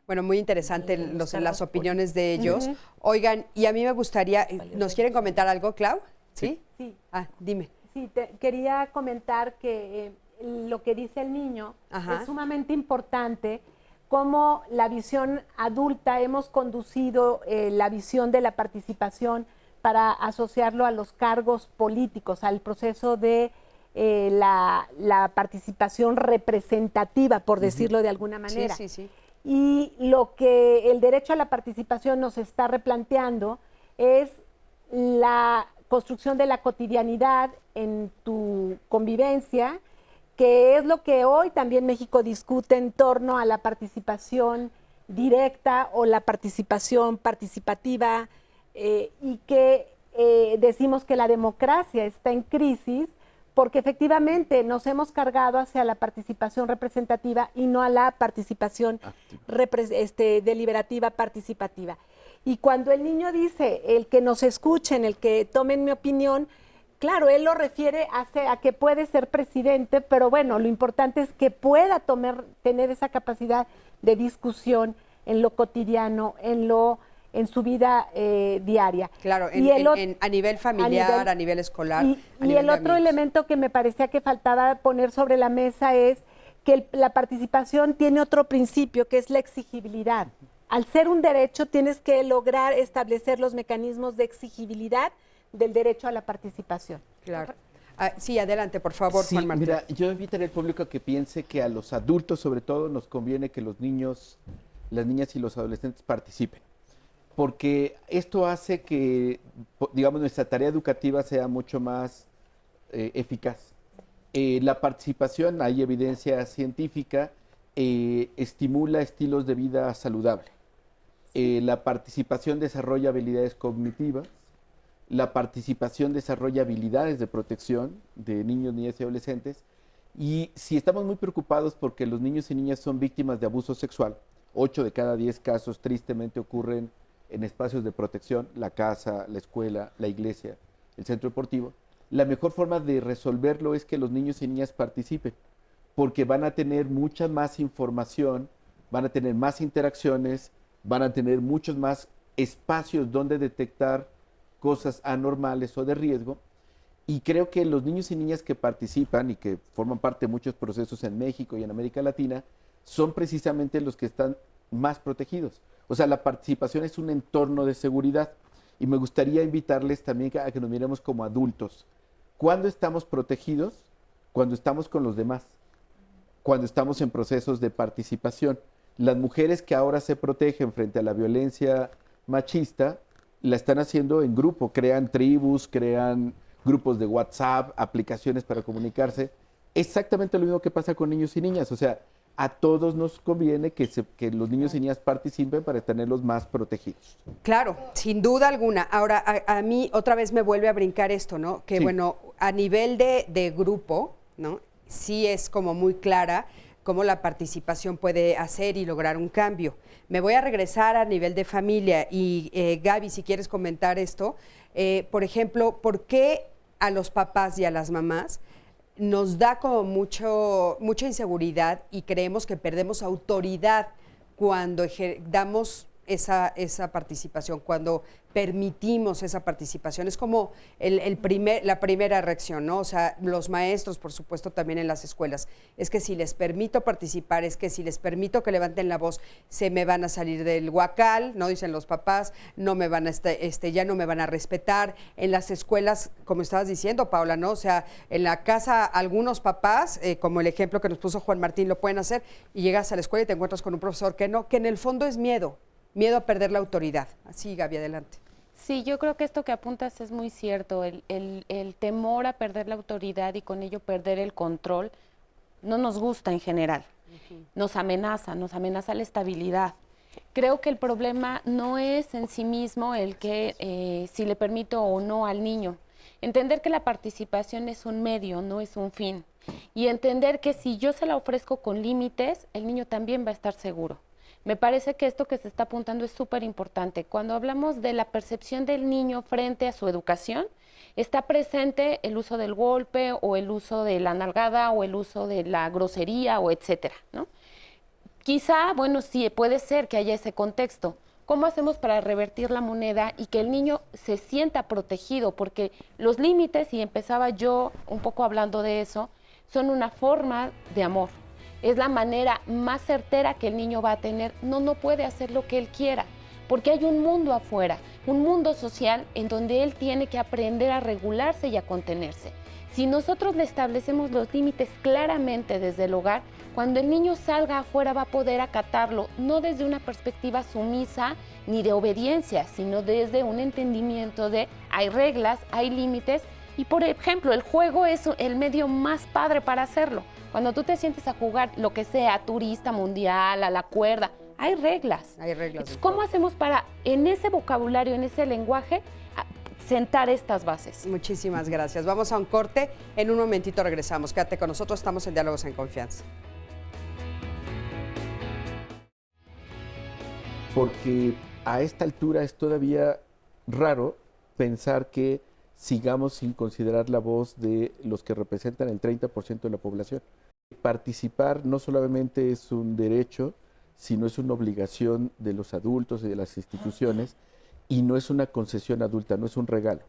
Bueno, muy interesante las opiniones de ellos. Oigan, y a mí me gustaría, ¿nos quieren comentar algo, Clau? ¿Sí? Sí. Ah, dime. Sí, quería comentar que lo que dice el niño es sumamente importante, cómo la visión adulta hemos conducido la visión de la participación para asociarlo a los cargos políticos, al proceso de la participación representativa, por decirlo de alguna manera. Sí, sí, sí. Y lo que el derecho a la participación nos está replanteando es la construcción de la cotidianidad en tu convivencia, que es lo que hoy también México discute en torno a la participación directa o la participación participativa, y que decimos que la democracia está en crisis porque efectivamente nos hemos cargado hacia la participación representativa y no a la participación deliberativa participativa. Y cuando el niño dice, el que nos escuchen, el que tomen mi opinión, claro, él lo refiere a que puede ser presidente, pero bueno, lo importante es que pueda tener esa capacidad de discusión en lo cotidiano, en su vida diaria. Claro, a nivel familiar, a nivel escolar. Y el otro elemento que me parecía que faltaba poner sobre la mesa es que la participación tiene otro principio, que es la exigibilidad. Al ser un derecho, tienes que lograr establecer los mecanismos de exigibilidad del derecho a la participación. Claro. Sí, adelante, por favor, sí, Juan Martín. Mira, yo invitaría al público a que piense que a los adultos, sobre todo, nos conviene que los niños, las niñas y los adolescentes participen. Porque esto hace que, digamos, nuestra tarea educativa sea mucho más eficaz. La participación, hay evidencia científica, estimula estilos de vida saludables. La participación desarrolla habilidades cognitivas, la participación desarrolla habilidades de protección de niños, niñas y adolescentes. Y si estamos muy preocupados porque los niños y niñas son víctimas de abuso sexual, 8 de cada 10 casos tristemente ocurren en espacios de protección, la casa, la escuela, la iglesia, el centro deportivo, la mejor forma de resolverlo es que los niños y niñas participen, porque van a tener mucha más información, van a tener más interacciones, van a tener muchos más espacios donde detectar cosas anormales o de riesgo, y creo que los niños y niñas que participan y que forman parte de muchos procesos en México y en América Latina, son precisamente los que están más protegidos. O sea, la participación es un entorno de seguridad y me gustaría invitarles también a que nos miremos como adultos. ¿Cuándo estamos protegidos? Cuando estamos con los demás, cuando estamos en procesos de participación. Las mujeres que ahora se protegen frente a la violencia machista la están haciendo en grupo, crean tribus, crean grupos de WhatsApp, aplicaciones para comunicarse. Exactamente lo mismo que pasa con niños y niñas, o sea, a todos nos conviene que los niños y niñas participen para tenerlos más protegidos. Claro, sin duda alguna. Ahora, a mí otra vez me vuelve a brincar esto, ¿no? Que Sí. bueno, a nivel de grupo, ¿no? Sí es como muy clara cómo la participación puede hacer y lograr un cambio. Me voy a regresar a nivel de familia y Gaby, si quieres comentar esto, por ejemplo, ¿por qué a los papás y a las mamás nos da como mucha inseguridad y creemos que perdemos autoridad cuando damos esa participación, cuando permitimos esa participación? Es como la primera reacción, ¿no? O sea, los maestros, por supuesto, también en las escuelas. Es que si les permito participar, es que si les permito que levanten la voz, se me van a salir del huacal, ¿no? Dicen los papás, no me van a ya no me van a respetar. En las escuelas, como estabas diciendo, Paula, ¿no? O sea, en la casa algunos papás, como el ejemplo que nos puso Juan Martín, lo pueden hacer, y llegas a la escuela y te encuentras con un profesor que no, que en el fondo es miedo a perder la autoridad. Así, Gaby, adelante. Sí, yo creo que esto que apuntas es muy cierto, el temor a perder la autoridad y con ello perder el control no nos gusta en general, nos amenaza la estabilidad. Creo que el problema no es en sí mismo el que si le permito o no al niño, entender que la participación es un medio, no es un fin, y entender que si yo se la ofrezco con límites, el niño también va a estar seguro. Me parece que esto que se está apuntando es súper importante. Cuando hablamos de la percepción del niño frente a su educación, está presente el uso del golpe o el uso de la nalgada o el uso de la grosería o etcétera, ¿no? Quizá, bueno, sí, puede ser que haya ese contexto. ¿Cómo hacemos para revertir la moneda y que el niño se sienta protegido? Porque los límites, y empezaba yo un poco hablando de eso, son una forma de amor. Es la manera más certera que el niño va a tener. No puede hacer lo que él quiera, porque hay un mundo afuera, un mundo social en donde él tiene que aprender a regularse y a contenerse. Si nosotros le establecemos los límites claramente desde el hogar, cuando el niño salga afuera va a poder acatarlo, no desde una perspectiva sumisa ni de obediencia, sino desde un entendimiento de hay reglas, hay límites, y por ejemplo, el juego es el medio más padre para hacerlo. Cuando tú te sientes a jugar lo que sea, turista mundial, a la cuerda, hay reglas. Hay reglas. Entonces, ¿cómo hacemos para, en ese vocabulario, en ese lenguaje, sentar estas bases? Muchísimas gracias. Vamos a un corte. En un momentito regresamos. Quédate con nosotros. Estamos en Diálogos en Confianza. Porque a esta altura es todavía raro pensar que sigamos sin considerar la voz de los que representan el 30% de la población. Participar no solamente es un derecho, sino es una obligación de los adultos y de las instituciones, y no es una concesión adulta, no es un regalo.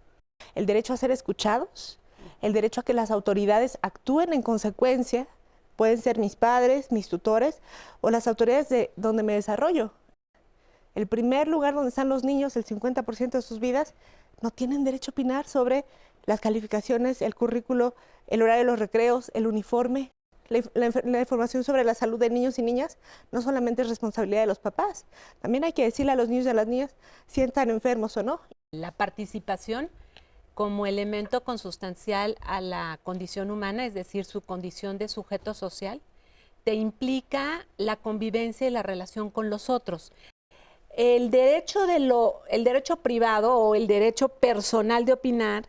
El derecho a ser escuchados, el derecho a que las autoridades actúen en consecuencia, pueden ser mis padres, mis tutores o las autoridades de donde me desarrollo. El primer lugar donde están los niños, el 50% de sus vidas, no tienen derecho a opinar sobre las calificaciones, el currículo, el horario de los recreos, el uniforme. La información sobre la salud de niños y niñas no solamente es responsabilidad de los papás, también hay que decirle a los niños y a las niñas si están enfermos o no. La participación como elemento consustancial a la condición humana, es decir, su condición de sujeto social, te implica la convivencia y la relación con los otros. El derecho privado o el derecho personal de opinar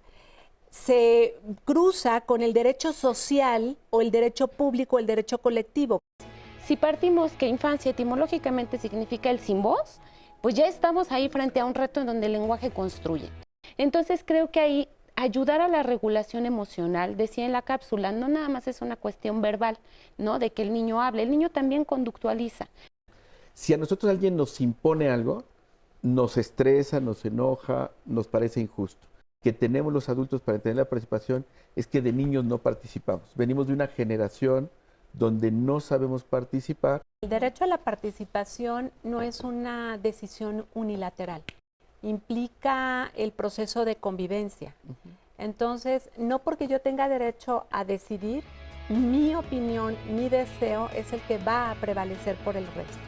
se cruza con el derecho social o el derecho público o el derecho colectivo. Si partimos que infancia etimológicamente significa el sin voz, pues ya estamos ahí frente a un reto en donde el lenguaje construye. Entonces creo que ahí ayudar a la regulación emocional, decía en la cápsula, no nada más es una cuestión verbal, ¿no? De que el niño hable, el niño también conductualiza. Si a nosotros alguien nos impone algo, nos estresa, nos enoja, nos parece injusto. Que tenemos los adultos para tener la participación es que de niños no participamos. Venimos de una generación donde no sabemos participar. El derecho a la participación no es una decisión unilateral, implica el proceso de convivencia. Entonces, no porque yo tenga derecho a decidir, mi opinión, mi deseo es el que va a prevalecer por el resto.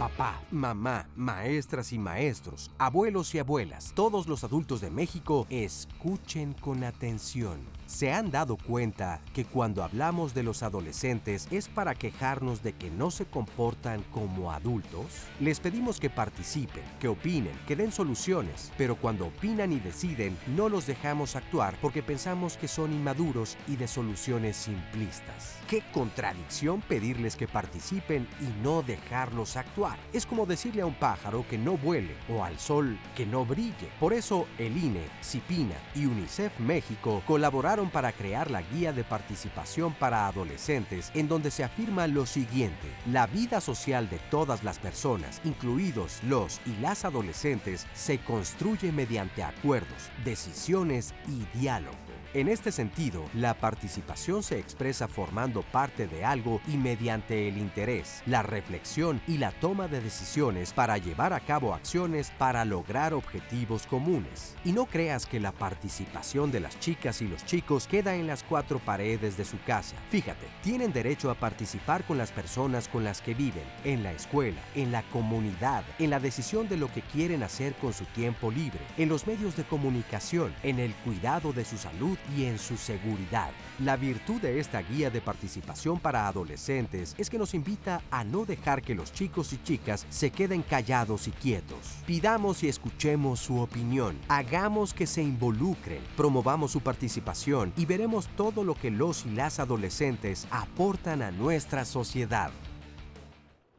Papá, mamá, maestras y maestros, abuelos y abuelas, todos los adultos de México, escuchen con atención. ¿Se han dado cuenta que cuando hablamos de los adolescentes es para quejarnos de que no se comportan como adultos? Les pedimos que participen, que opinen, que den soluciones, pero cuando opinan y deciden, no los dejamos actuar porque pensamos que son inmaduros y de soluciones simplistas. ¡Qué contradicción pedirles que participen y no dejarlos actuar! Es como decirle a un pájaro que no vuele o al sol que no brille. Por eso, el INE, CIPINA y UNICEF México colaboraron para crear la Guía de Participación para Adolescentes, en donde se afirma lo siguiente: la vida social de todas las personas, incluidos los y las adolescentes, se construye mediante acuerdos, decisiones y diálogo. En este sentido, la participación se expresa formando parte de algo y mediante el interés, la reflexión y la toma de decisiones para llevar a cabo acciones para lograr objetivos comunes. Y no creas que la participación de las chicas y los chicos queda en las cuatro paredes de su casa. Fíjate, tienen derecho a participar con las personas con las que viven, en la escuela, en la comunidad, en la decisión de lo que quieren hacer con su tiempo libre, en los medios de comunicación, en el cuidado de su salud y en su seguridad. La virtud de esta guía de participación para adolescentes es que nos invita a no dejar que los chicos y chicas se queden callados y quietos. Pidamos y escuchemos su opinión, hagamos que se involucren, promovamos su participación y veremos todo lo que los y las adolescentes aportan a nuestra sociedad.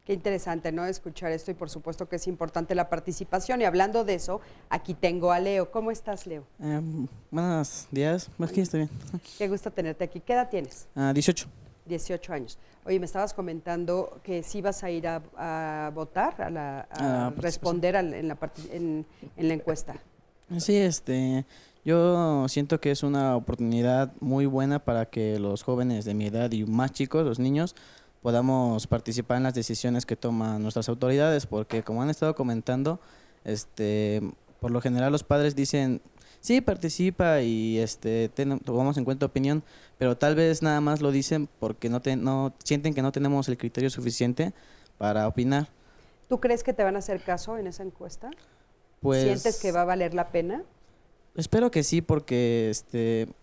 Qué interesante, ¿no? Escuchar esto, y por supuesto que es importante la participación. Y hablando de eso, aquí tengo a Leo. ¿Cómo estás, Leo? Buenos días, aquí estoy bien. Qué gusto tenerte aquí. ¿Qué edad tienes? 18. 18 años. Oye, me estabas comentando que sí vas a ir a votar, a responder en la encuesta. Sí, yo siento que es una oportunidad muy buena para que los jóvenes de mi edad y más chicos, los niños, podamos participar en las decisiones que toman nuestras autoridades, porque como han estado comentando, por lo general los padres dicen, sí, participa y tomamos en cuenta opinión, pero tal vez nada más lo dicen porque no sienten que no tenemos el criterio suficiente para opinar. ¿Tú crees que te van a hacer caso en esa encuesta? Pues, ¿sientes que va a valer la pena? Espero que sí, porque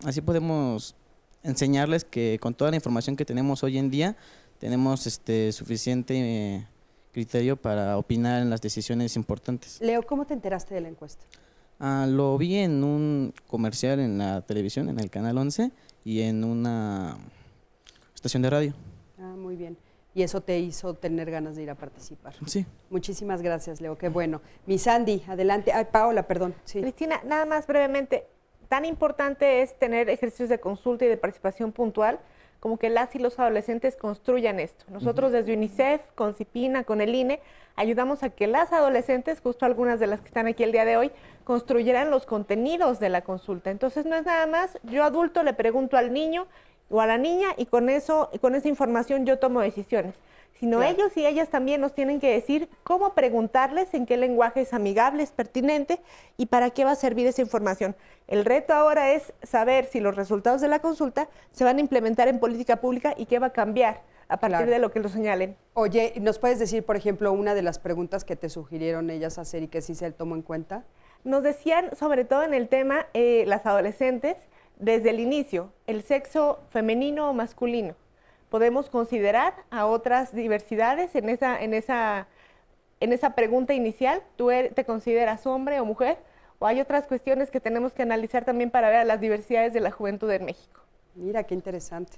así podemos enseñarles que con toda la información que tenemos hoy en día, tenemos suficiente criterio para opinar en las decisiones importantes. Leo, ¿cómo te enteraste de la encuesta? Lo vi en un comercial en la televisión, en el Canal 11, y en una estación de radio. Muy bien. ¿Y eso te hizo tener ganas de ir a participar? Sí. Muchísimas gracias, Leo, qué bueno. Mi Sandy, adelante. Ay, Paola, perdón. Sí. Cristina, nada más brevemente, tan importante es tener ejercicios de consulta y de participación puntual como que las y los adolescentes construyan esto. Nosotros desde UNICEF, con CIPINA, con el INE, ayudamos a que las adolescentes, justo algunas de las que están aquí el día de hoy, construyeran los contenidos de la consulta. Entonces no es nada más, yo adulto le pregunto al niño o a la niña y con esa información yo tomo decisiones. Sino claro, ellos y ellas también nos tienen que decir cómo preguntarles, en qué lenguaje es amigable, es pertinente y para qué va a servir esa información. El reto ahora es saber si los resultados de la consulta se van a implementar en política pública y qué va a cambiar a partir de lo que lo señalen. Oye, ¿nos puedes decir, por ejemplo, una de las preguntas que te sugirieron ellas hacer y que sí se tomó en cuenta? Nos decían, sobre todo en el tema, las adolescentes, desde el inicio, el sexo femenino o masculino. Podemos considerar a otras diversidades en esa pregunta inicial. ¿Tú te consideras hombre o mujer? ¿O hay otras cuestiones que tenemos que analizar también para ver a las diversidades de la juventud en México? Mira, qué interesante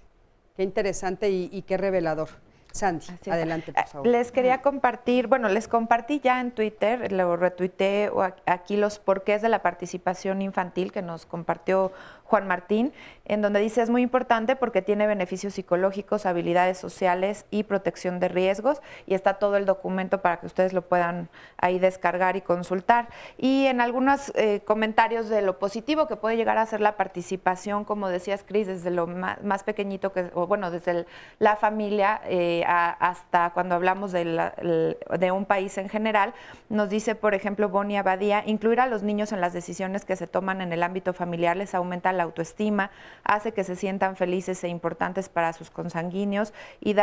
y qué revelador. Sandy, adelante, por favor. Les quería compartir, les compartí ya en Twitter, lo retuiteé aquí los porqués de la participación infantil que nos compartió Juan Martín, en donde dice es muy importante porque tiene beneficios psicológicos, habilidades sociales y protección de riesgos, y está todo el documento para que ustedes lo puedan ahí descargar y consultar. Y en algunos comentarios de lo positivo que puede llegar a ser la participación, como decías, Cris, desde lo más pequeñito, desde la familia, hasta cuando hablamos de un país en general. Nos dice, por ejemplo, Bonnie Abadía, incluir a los niños en las decisiones que se toman en el ámbito familiar les aumenta la autoestima, hace que se sientan felices e importantes para sus consanguíneos y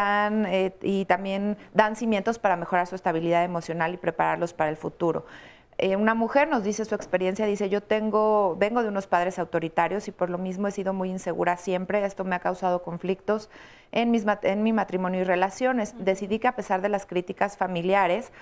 también dan cimientos para mejorar su estabilidad emocional y prepararlos para el futuro. Una mujer nos dice su experiencia, dice, yo vengo de unos padres autoritarios y por lo mismo he sido muy insegura siempre, esto me ha causado conflictos en mi matrimonio y relaciones. Decidí que a pesar de las críticas familiares,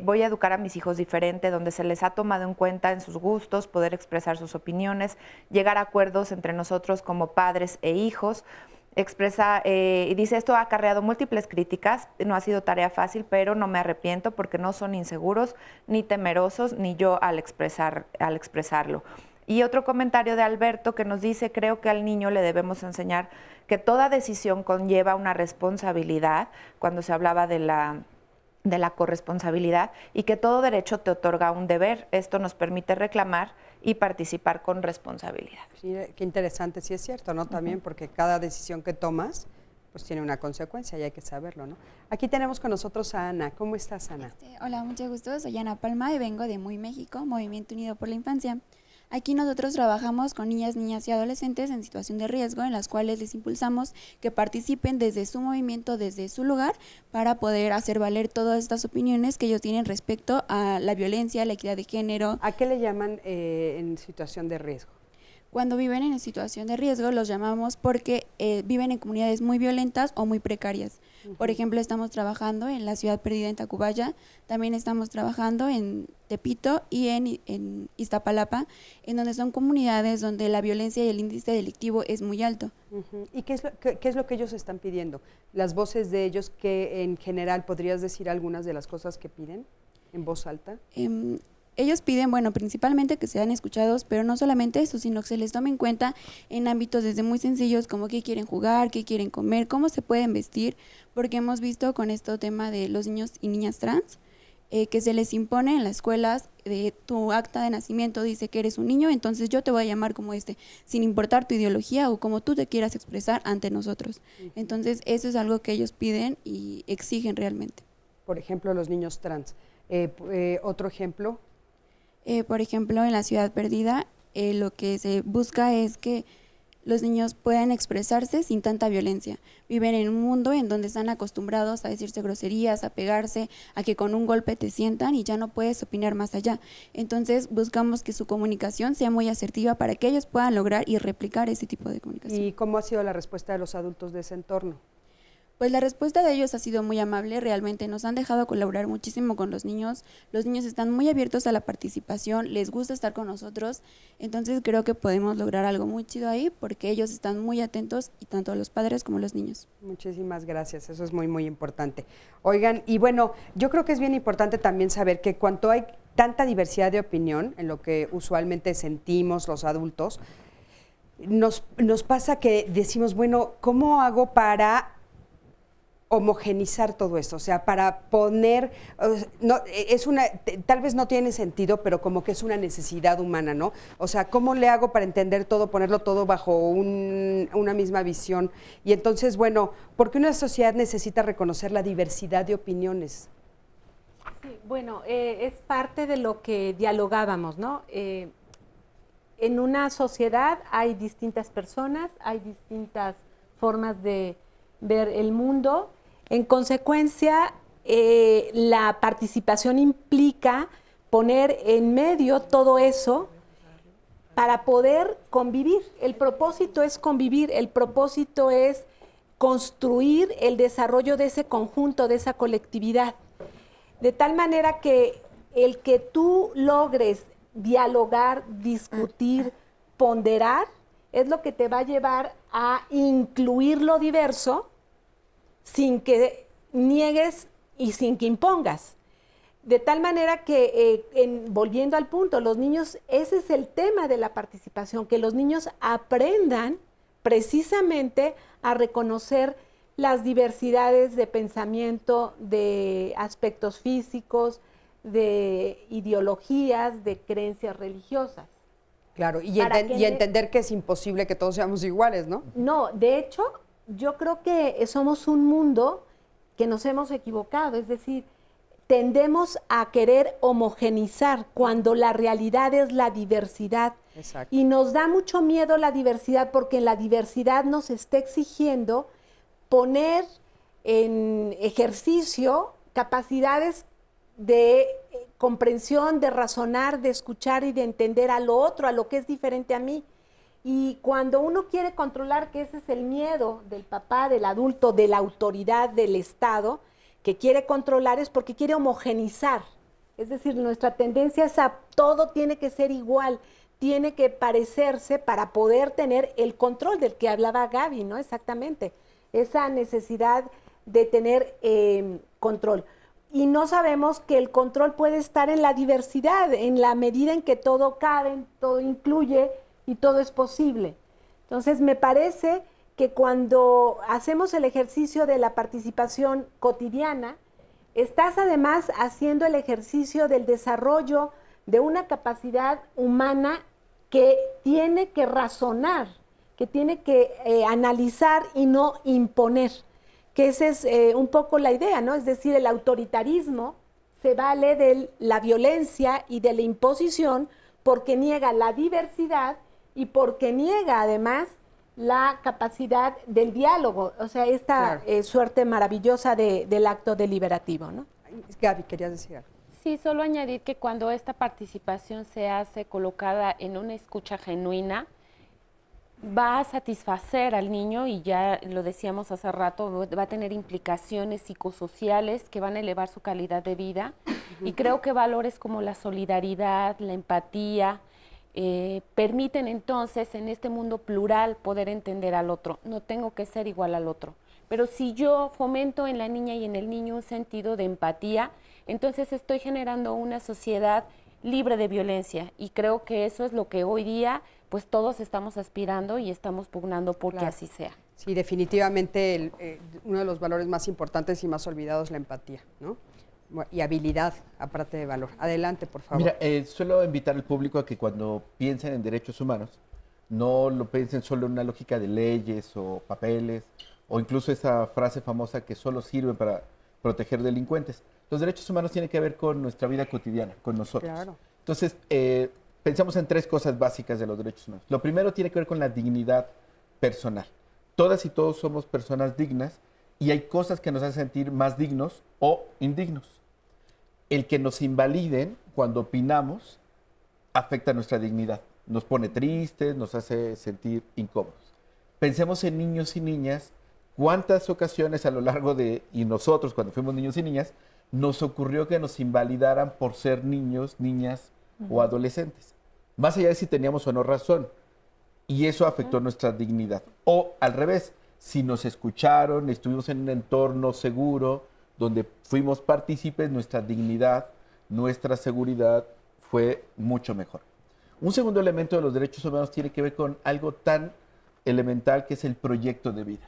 voy a educar a mis hijos diferente, donde se les ha tomado en cuenta en sus gustos, poder expresar sus opiniones, llegar a acuerdos entre nosotros como padres e hijos. Expresa y dice, esto ha acarreado múltiples críticas, no ha sido tarea fácil, pero no me arrepiento porque no son inseguros ni temerosos, ni yo al expresarlo. Y otro comentario de Alberto que nos dice, creo que al niño le debemos enseñar que toda decisión conlleva una responsabilidad, cuando se hablaba de la corresponsabilidad, y que todo derecho te otorga un deber. Esto nos permite reclamar y participar con responsabilidad. Sí, qué interesante, sí es cierto, ¿no? También porque cada decisión que tomas pues tiene una consecuencia y hay que saberlo, ¿no? Aquí tenemos con nosotros a Ana. ¿Cómo estás, Ana? Hola, mucho gusto. Soy Ana Palma y vengo de Muy México, Movimiento Unido por la Infancia. Aquí nosotros trabajamos con niñas y adolescentes en situación de riesgo, en las cuales les impulsamos que participen desde su movimiento, desde su lugar, para poder hacer valer todas estas opiniones que ellos tienen respecto a la violencia, la equidad de género. ¿A qué le llaman en situación de riesgo? Cuando viven en situación de riesgo los llamamos porque viven en comunidades muy violentas o muy precarias. Por ejemplo, estamos trabajando en la Ciudad Perdida en Tacubaya, también estamos trabajando en Tepito y en Iztapalapa, en donde son comunidades donde la violencia y el índice delictivo es muy alto. ¿Y qué es lo que ellos están pidiendo? Las voces de ellos, que en general, ¿podrías decir algunas de las cosas que piden en voz alta? Ellos piden, bueno, principalmente que sean escuchados, pero no solamente eso, sino que se les tome en cuenta en ámbitos desde muy sencillos como qué quieren jugar, qué quieren comer, cómo se pueden vestir, porque hemos visto con este tema de los niños y niñas trans, que se les impone en las escuelas, tu acta de nacimiento dice que eres un niño, entonces yo te voy a llamar como sin importar tu ideología o como tú te quieras expresar ante nosotros. Entonces eso es algo que ellos piden y exigen realmente. Por ejemplo, los niños trans. Otro ejemplo. Por ejemplo, en la Ciudad Perdida, lo que se busca es que los niños puedan expresarse sin tanta violencia. Viven en un mundo en donde están acostumbrados a decirse groserías, a pegarse, a que con un golpe te sientan y ya no puedes opinar más allá. Entonces buscamos que su comunicación sea muy asertiva para que ellos puedan lograr y replicar ese tipo de comunicación. ¿Y cómo ha sido la respuesta de los adultos de ese entorno? Pues la respuesta de ellos ha sido muy amable, realmente nos han dejado colaborar muchísimo con los niños están muy abiertos a la participación, les gusta estar con nosotros, entonces creo que podemos lograr algo muy chido ahí porque ellos están muy atentos y tanto los padres como los niños. Muchísimas gracias, eso es muy, muy importante. Oigan, y bueno, yo creo que es bien importante también saber que cuando hay tanta diversidad de opinión en lo que usualmente sentimos los adultos, nos pasa que decimos, bueno, ¿cómo hago para homogenizar todo esto? O sea, para poner, tal vez no tiene sentido, pero como que es una necesidad humana, ¿no? O sea, ¿cómo le hago para entender todo, ponerlo todo bajo una misma visión? Y entonces, bueno, ¿por qué una sociedad necesita reconocer la diversidad de opiniones? Sí, bueno, es parte de lo que dialogábamos, ¿no? En una sociedad hay distintas personas, hay distintas formas de ver el mundo. En consecuencia, la participación implica poner en medio todo eso para poder convivir. El propósito es convivir, el propósito es construir el desarrollo de ese conjunto, de esa colectividad. De tal manera que el que tú logres dialogar, discutir, ponderar, es lo que te va a llevar a incluir lo diverso sin que niegues y sin que impongas. De tal manera que, volviendo al punto, los niños, ese es el tema de la participación, que los niños aprendan precisamente a reconocer las diversidades de pensamiento, de aspectos físicos, de ideologías, de creencias religiosas. Claro, y entender que es imposible que todos seamos iguales, ¿no? No, de hecho, yo creo que somos un mundo que nos hemos equivocado, es decir, tendemos a querer homogenizar cuando la realidad es la diversidad. Exacto. Y nos da mucho miedo la diversidad porque en la diversidad nos está exigiendo poner en ejercicio capacidades de comprensión, de razonar, de escuchar y de entender a lo otro, a lo que es diferente a mí. Y cuando uno quiere controlar, que ese es el miedo del papá, del adulto, de la autoridad, del Estado, que quiere controlar, es porque quiere homogenizar. Es decir, nuestra tendencia es a todo tiene que ser igual, tiene que parecerse para poder tener el control del que hablaba Gaby, ¿no? Exactamente. Esa necesidad de tener control. Y no sabemos que el control puede estar en la diversidad, en la medida en que todo cabe, todo incluye y todo es posible. Entonces, me parece que cuando hacemos el ejercicio de la participación cotidiana, estás además haciendo el ejercicio del desarrollo de una capacidad humana que tiene que razonar, que tiene que analizar y no imponer, que esa es un poco la idea, ¿no? Es decir, el autoritarismo se vale de la violencia y de la imposición porque niega la diversidad y porque niega además la capacidad del diálogo, o sea, esta suerte maravillosa del acto deliberativo, ¿no? Gaby, querías decir algo. Sí, solo añadir que cuando esta participación se hace colocada en una escucha genuina, va a satisfacer al niño y ya lo decíamos hace rato, va a tener implicaciones psicosociales que van a elevar su calidad de vida y creo que valores como la solidaridad, la empatía, permiten entonces en este mundo plural poder entender al otro. No tengo que ser igual al otro, pero si yo fomento en la niña y en el niño un sentido de empatía, entonces estoy generando una sociedad libre de violencia y creo que eso es lo que hoy día pues todos estamos aspirando y estamos pugnando porque así sea. Sí, definitivamente uno de los valores más importantes y más olvidados es la empatía, ¿no? Y habilidad, aparte de valor. Adelante, por favor. Mira, suelo invitar al público a que cuando piensen en derechos humanos, no lo piensen solo en una lógica de leyes o papeles, o incluso esa frase famosa que solo sirve para proteger delincuentes. Los derechos humanos tienen que ver con nuestra vida cotidiana, con nosotros. Claro. Entonces, pensamos en tres cosas básicas de los derechos humanos. Lo primero tiene que ver con la dignidad personal. Todas y todos somos personas dignas y hay cosas que nos hacen sentir más dignos o indignos. El que nos invaliden cuando opinamos afecta nuestra dignidad. Nos pone tristes, nos hace sentir incómodos. Pensemos en niños y niñas. ¿Cuántas ocasiones a lo largo de, y nosotros cuando fuimos niños y niñas, nos ocurrió que nos invalidaran por ser niños, niñas o adolescentes? Más allá de si teníamos o no razón. Y eso afectó nuestra dignidad. O al revés, si nos escucharon, estuvimos en un entorno seguro, donde fuimos partícipes, nuestra dignidad, nuestra seguridad fue mucho mejor. Un segundo elemento de los derechos humanos tiene que ver con algo tan elemental que es el proyecto de vida.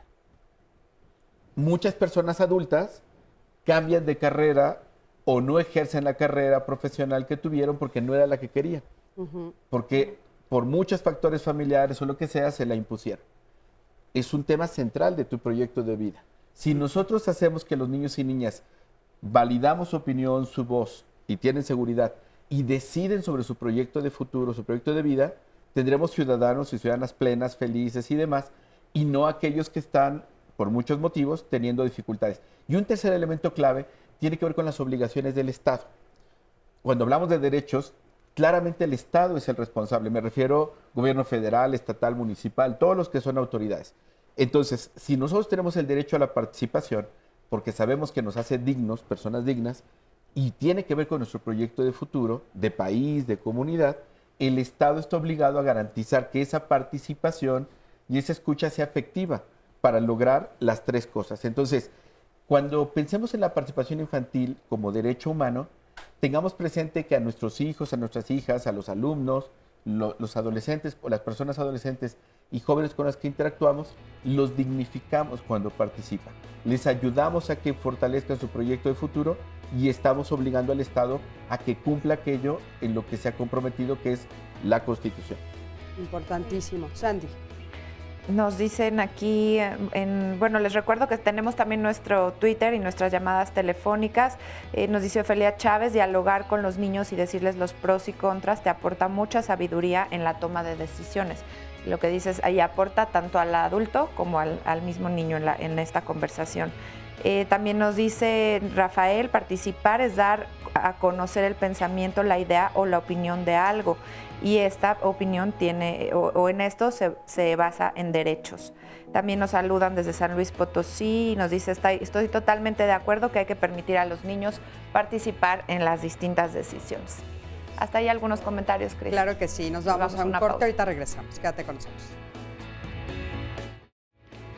Muchas personas adultas cambian de carrera o no ejercen la carrera profesional que tuvieron porque no era la que querían. Porque por muchos factores familiares o lo que sea, se la impusieron. Es un tema central de tu proyecto de vida. Si nosotros hacemos que los niños y niñas validamos su opinión, su voz y tienen seguridad y deciden sobre su proyecto de futuro, su proyecto de vida, tendremos ciudadanos y ciudadanas plenas, felices y demás, y no aquellos que están, por muchos motivos, teniendo dificultades. Y un tercer elemento clave tiene que ver con las obligaciones del Estado. Cuando hablamos de derechos, claramente el Estado es el responsable. Me refiero gobierno federal, estatal, municipal, todos los que son autoridades. Entonces, si nosotros tenemos el derecho a la participación, porque sabemos que nos hace dignos, personas dignas, y tiene que ver con nuestro proyecto de futuro, de país, de comunidad, el Estado está obligado a garantizar que esa participación y esa escucha sea efectiva para lograr las tres cosas. Entonces, cuando pensemos en la participación infantil como derecho humano, tengamos presente que a nuestros hijos, a nuestras hijas, a los alumnos, los adolescentes o las personas adolescentes y jóvenes con las que interactuamos, los dignificamos cuando participan. Les ayudamos a que fortalezcan su proyecto de futuro y estamos obligando al Estado a que cumpla aquello en lo que se ha comprometido, que es la Constitución. Importantísimo. Sandy. Nos dicen aquí, bueno, les recuerdo que tenemos también nuestro Twitter y nuestras llamadas telefónicas. Nos dice Ofelia Chávez, dialogar con los niños y decirles los pros y contras te aporta mucha sabiduría en la toma de decisiones. Lo que dices ahí aporta tanto al adulto como al mismo niño en esta conversación. También nos dice Rafael, participar es dar a conocer el pensamiento, la idea o la opinión de algo. Y esta opinión tiene, o en esto se basa en derechos. También nos saludan desde San Luis Potosí y nos dice, estoy totalmente de acuerdo que hay que permitir a los niños participar en las distintas decisiones. Hasta ahí algunos comentarios, Cris. Claro que sí, nos vamos a un corte, pausa. ahorita regresamos. Quédate con nosotros.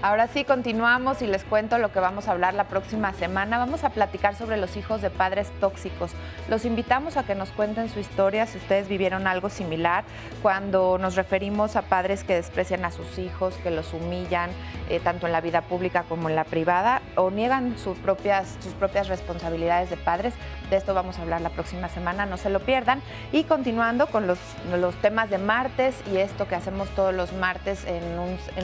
Ahora sí, continuamos y les cuento lo que vamos a hablar la próxima semana. Vamos a platicar sobre los hijos de padres tóxicos. Los invitamos a que nos cuenten su historia, si ustedes vivieron algo similar, cuando nos referimos a padres que desprecian a sus hijos, que los humillan, tanto en la vida pública como en la privada, o niegan sus propias responsabilidades de padres. De esto vamos a hablar la próxima semana, no se lo pierdan. Y continuando con los temas de martes y esto que hacemos todos los martes en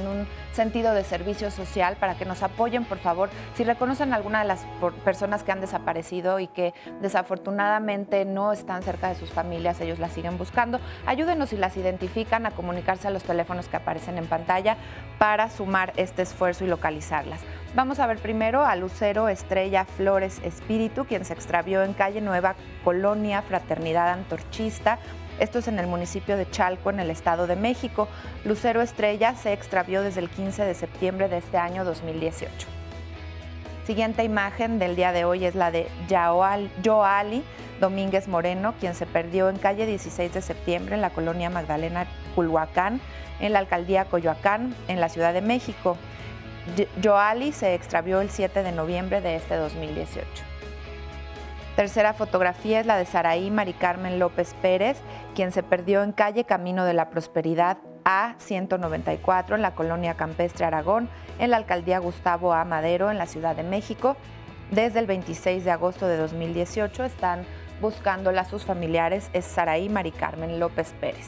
un sentido de servicio social, para que nos apoyen, por favor. Si reconocen a alguna de las personas que han desaparecido y que desafortunadamente no están cerca de sus familias, ellos las siguen buscando, ayúdenos si las identifican a comunicarse a los teléfonos que aparecen en pantalla para sumar este esfuerzo y localizarlas. Vamos a ver primero a Lucero Estrella Flores Espíritu, quien se extravió en calle Nueva Colonia Fraternidad Antorchista. Esto es en el municipio de Chalco, en el Estado de México. Lucero Estrella se extravió desde el 15 de septiembre de este año 2018. Siguiente imagen del día de hoy es la de Joali Domínguez Moreno, quien se perdió en calle 16 de septiembre en la colonia Magdalena Culhuacán, en la alcaldía Coyoacán, en la Ciudad de México. Joali se extravió el 7 de noviembre de este 2018. Tercera fotografía es la de Saraí Mari Carmen López Pérez, quien se perdió en calle Camino de la Prosperidad A194 en la colonia Campestre Aragón, en la alcaldía Gustavo A. Madero, en la Ciudad de México. Desde el 26 de agosto de 2018 están buscándola sus familiares, es Saraí Mari Carmen López Pérez.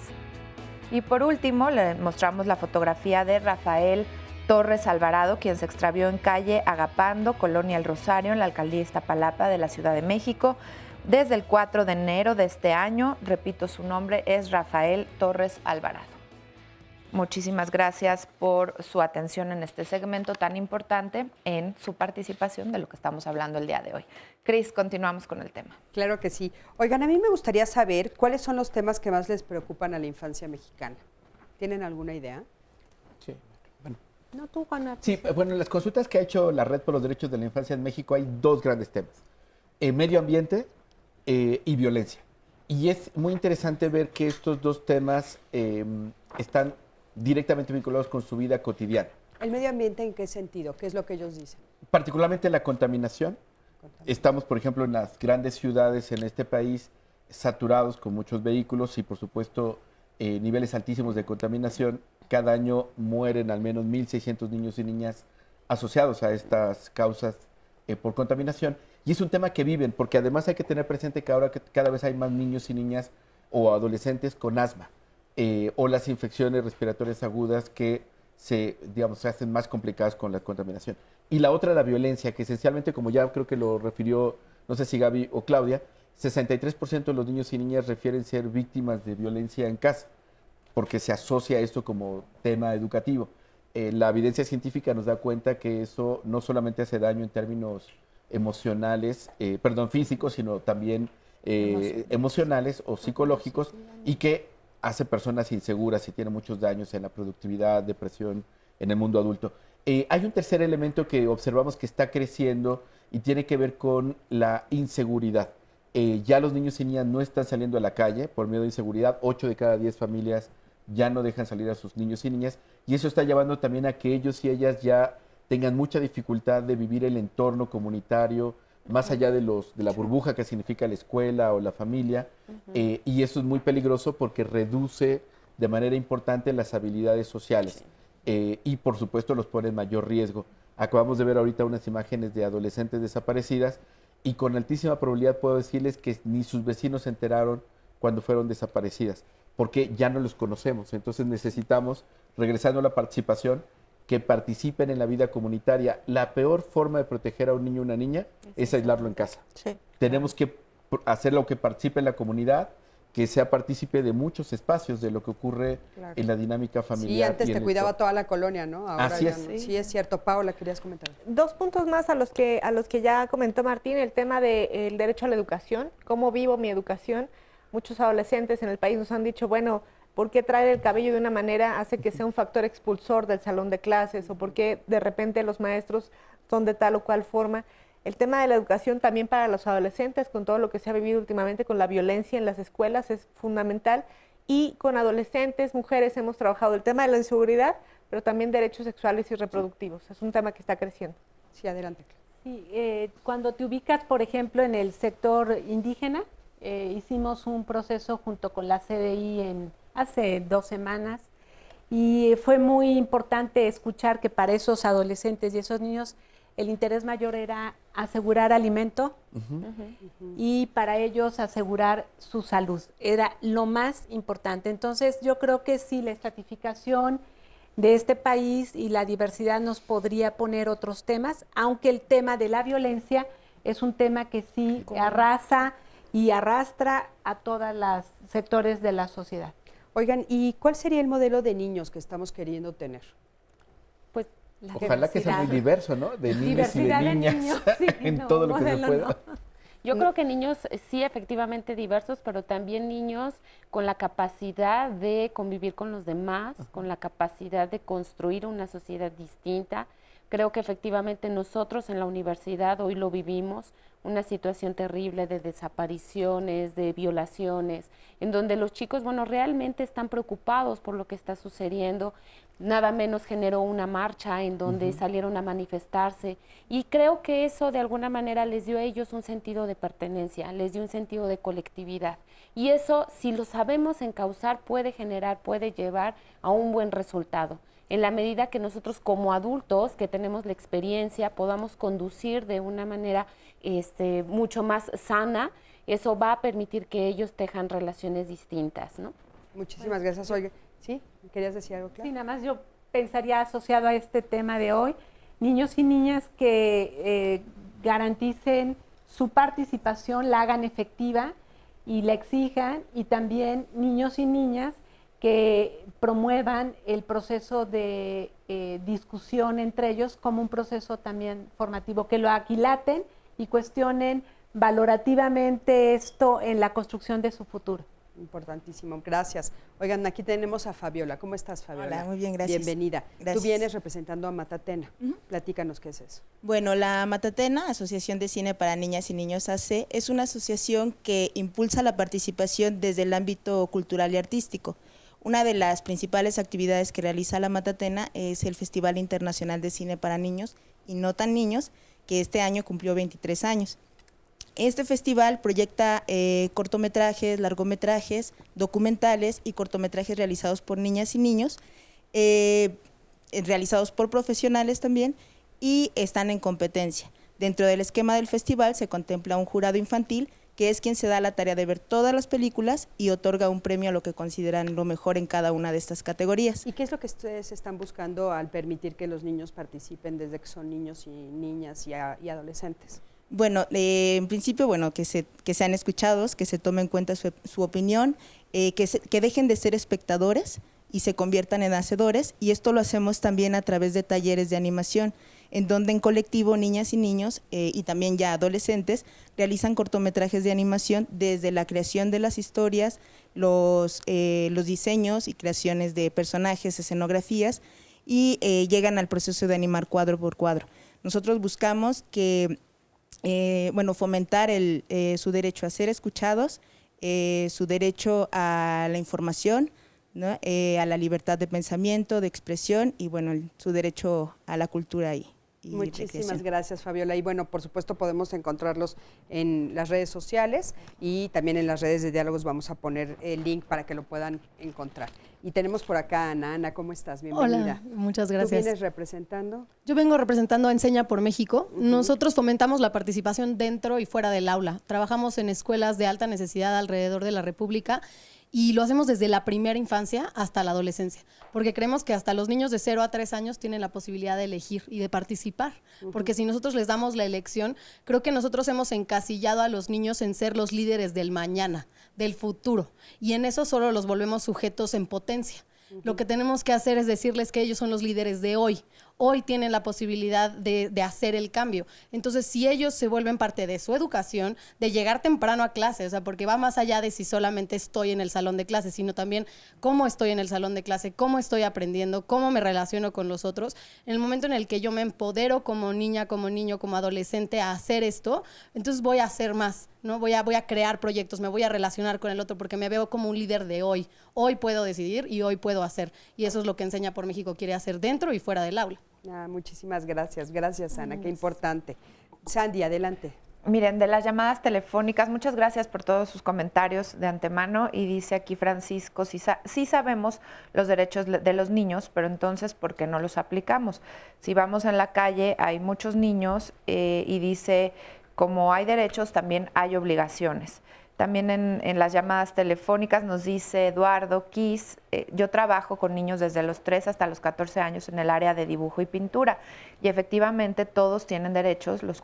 Y por último, le mostramos la fotografía de Rafael Torres Alvarado, quien se extravió en calle Agapando, colonia El Rosario, en la alcaldía Iztapalapa de la Ciudad de México, desde el 4 de enero de este año. Repito, su nombre es Rafael Torres Alvarado. Muchísimas gracias por su atención en este segmento tan importante, en su participación de lo que estamos hablando el día de hoy. Cris, continuamos con el tema. Claro que sí. Oigan, a mí me gustaría saber cuáles son los temas que más les preocupan a la infancia mexicana. ¿Tienen alguna idea? Sí. No, tú, Juana. Sí, bueno, en las consultas que ha hecho la Red por los Derechos de la Infancia en México hay dos grandes temas, medio ambiente y violencia. Y es muy interesante ver que estos dos temas están directamente vinculados con su vida cotidiana. ¿El medio ambiente en qué sentido? ¿Qué es lo que ellos dicen? Particularmente la contaminación. Estamos, por ejemplo, en las grandes ciudades en este país saturados con muchos vehículos y, por supuesto, niveles altísimos de contaminación. Cada año mueren al menos 1.600 niños y niñas asociados a estas causas por contaminación. Y es un tema que viven, porque además hay que tener presente que ahora cada vez hay más niños y niñas o adolescentes con asma o las infecciones respiratorias agudas que se hacen más complicadas con la contaminación. Y la otra, la violencia, que esencialmente, como ya creo que lo refirió, no sé si Gaby o Claudia, 63% de los niños y niñas refieren ser víctimas de violencia en casa, porque se asocia esto como tema educativo. La evidencia científica nos da cuenta que eso no solamente hace daño en términos físicos, sino también emocionales o psicológicos, y que hace personas inseguras y tiene muchos daños en la productividad, depresión en el mundo adulto. Hay un tercer elemento que observamos que está creciendo y tiene que ver con la inseguridad. Ya los niños y niñas no están saliendo a la calle por miedo de inseguridad. 8 de cada 10 familias ya no dejan salir a sus niños y niñas, y eso está llevando también a que ellos y ellas ya tengan mucha dificultad de vivir el entorno comunitario, más allá de la burbuja que significa la escuela o la familia, y eso es muy peligroso porque reduce de manera importante las habilidades sociales, y por supuesto los pone en mayor riesgo. Acabamos de ver ahorita unas imágenes de adolescentes desaparecidas, y con altísima probabilidad puedo decirles que ni sus vecinos se enteraron cuando fueron desaparecidas. porque ya no los conocemos. Entonces necesitamos, regresando a la participación, que participen en la vida comunitaria. La peor forma de proteger a un niño o una niña es aislarlo en casa. Sí. Tenemos que hacerlo que participe en la comunidad, que sea partícipe de muchos espacios de lo que ocurre en la dinámica familiar. Sí, antes te cuidaba toda la colonia, ¿no? Ahora Así es. No. Sí, es cierto. Paola, querías comentar. 2 puntos más a los que ya comentó Martín, el tema del derecho a la educación, cómo vivo mi educación. Muchos adolescentes en el país nos han dicho, bueno, ¿por qué traer el cabello de una manera hace que sea un factor expulsor del salón de clases? ¿O por qué de repente los maestros son de tal o cual forma? El tema de la educación también para los adolescentes, con todo lo que se ha vivido últimamente con la violencia en las escuelas, es fundamental. Y con adolescentes, mujeres, hemos trabajado el tema de la inseguridad, pero también derechos sexuales y reproductivos. Es un tema que está creciendo. Sí, adelante. Sí, cuando te ubicas, por ejemplo, en el sector indígena, hicimos un proceso junto con la CDI hace 2 semanas y fue muy importante escuchar que para esos adolescentes y esos niños el interés mayor era asegurar alimento y para ellos asegurar su salud. Era lo más importante. Entonces yo creo que sí, la estratificación de este país y la diversidad nos podría poner otros temas, aunque el tema de la violencia es un tema que sí arrasa y arrastra a todos los sectores de la sociedad. Oigan, ¿y cuál sería el modelo de niños que estamos queriendo tener? Pues ojalá que sea muy diverso, ¿no? De niños y de niñas, sí, en todo lo que se pueda. No. Yo creo que niños sí efectivamente diversos, pero también niños con la capacidad de convivir con los demás, con la capacidad de construir una sociedad distinta. Creo que efectivamente nosotros en la universidad hoy lo vivimos, una situación terrible de desapariciones, de violaciones, en donde los chicos, bueno, realmente están preocupados por lo que está sucediendo. Nada menos generó una marcha en donde salieron a manifestarse y creo que eso de alguna manera les dio a ellos un sentido de pertenencia, les dio un sentido de colectividad y eso, si lo sabemos encauzar, puede generar, puede llevar a un buen resultado. En la medida que nosotros como adultos que tenemos la experiencia podamos conducir de una manera mucho más sana, eso va a permitir que ellos tejan relaciones distintas, ¿no? Muchísimas gracias. Oiga, ¿sí? ¿Querías decir algo, Clara? Sí, nada más yo pensaría asociado a este tema de hoy, niños y niñas que garanticen su participación, la hagan efectiva y la exijan, y también niños y niñas que promuevan el proceso de discusión entre ellos como un proceso también formativo, que lo aquilaten y cuestionen valorativamente esto en la construcción de su futuro. Importantísimo, gracias. Oigan, aquí tenemos a Fabiola. ¿Cómo estás, Fabiola? Hola, muy bien, gracias. Bienvenida. Gracias. Tú vienes representando a Matatena. Platícanos qué es eso. Bueno, la Matatena, Asociación de Cine para Niñas y Niños AC, es una asociación que impulsa la participación desde el ámbito cultural y artístico. Una de las principales actividades que realiza la Matatena es el Festival Internacional de Cine para Niños y No Tan Niños, que este año cumplió 23 años. Este festival proyecta cortometrajes, largometrajes, documentales y cortometrajes realizados por niñas y niños, realizados por profesionales también, y están en competencia. Dentro del esquema del festival se contempla un jurado infantil que es quien se da la tarea de ver todas las películas y otorga un premio a lo que consideran lo mejor en cada una de estas categorías. ¿Y qué es lo que ustedes están buscando al permitir que los niños participen desde que son niños y niñas y adolescentes? Bueno, en principio, que sean escuchados, que se tome en cuenta su opinión, que dejen de ser espectadores y se conviertan en hacedores, y esto lo hacemos también a través de talleres de animación, en donde en colectivo niñas y niños y también ya adolescentes realizan cortometrajes de animación desde la creación de las historias, los diseños y creaciones de personajes, escenografías, y llegan al proceso de animar cuadro por cuadro. Nosotros buscamos que fomentar su derecho a ser escuchados, su derecho a la información, ¿no? A la libertad de pensamiento, de expresión y su derecho a la cultura y Muchísimas gracias, Fabiola. Y bueno, por supuesto podemos encontrarlos en las redes sociales y también en las redes de diálogos vamos a poner el link para que lo puedan encontrar. Y tenemos por acá a Ana. Ana, ¿cómo estás? Bienvenida. Hola, muchas gracias. ¿Tú vienes representando? Yo vengo representando a Enseña por México. Nosotros fomentamos la participación dentro y fuera del aula. Trabajamos en escuelas de alta necesidad alrededor de la República Y lo hacemos desde la primera infancia hasta la adolescencia, porque creemos que hasta los niños de 0 a 3 años tienen la posibilidad de elegir y de participar, porque si nosotros les damos la elección, creo que nosotros hemos encasillado a los niños en ser los líderes del mañana, del futuro, y en eso solo los volvemos sujetos en potencia. Lo que tenemos que hacer es decirles que ellos son los líderes de hoy. Hoy tienen la posibilidad de hacer el cambio. Entonces, si ellos se vuelven parte de su educación, de llegar temprano a clase, o sea, porque va más allá de si solamente estoy en el salón de clase, sino también cómo estoy en el salón de clase, cómo estoy aprendiendo, cómo me relaciono con los otros. En el momento en el que yo me empodero como niña, como niño, como adolescente a hacer esto, entonces voy a hacer más, ¿no? Voy a crear proyectos, me voy a relacionar con el otro porque me veo como un líder de hoy. Hoy puedo decidir y hoy puedo hacer. Y eso es lo que Enseña por México quiere hacer dentro y fuera del aula. Muchísimas gracias. Gracias, Ana. Qué importante. Sandy, adelante. Miren, de las llamadas telefónicas, muchas gracias por todos sus comentarios de antemano. Y dice aquí Francisco, sí sabemos los derechos de los niños, pero entonces, ¿por qué no los aplicamos? Si vamos en la calle, hay muchos niños y dice, como hay derechos, también hay obligaciones. También en las llamadas telefónicas nos dice Eduardo Kiss, yo trabajo con niños desde los 3 hasta los 14 años en el área de dibujo y pintura y efectivamente todos tienen derechos, lo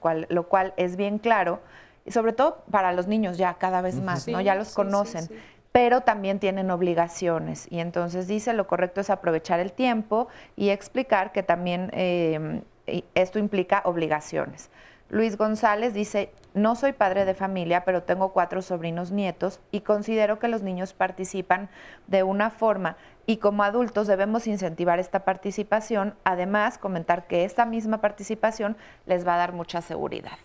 cual es bien claro, y sobre todo para los niños ya cada vez más, ¿no? Ya los conocen, pero también tienen obligaciones y entonces dice lo correcto es aprovechar el tiempo y explicar que también esto implica obligaciones. Luis González dice, no soy padre de familia, pero tengo 4 sobrinos nietos y considero que los niños participan de una forma y como adultos debemos incentivar esta participación, además comentar que esta misma participación les va a dar mucha seguridad.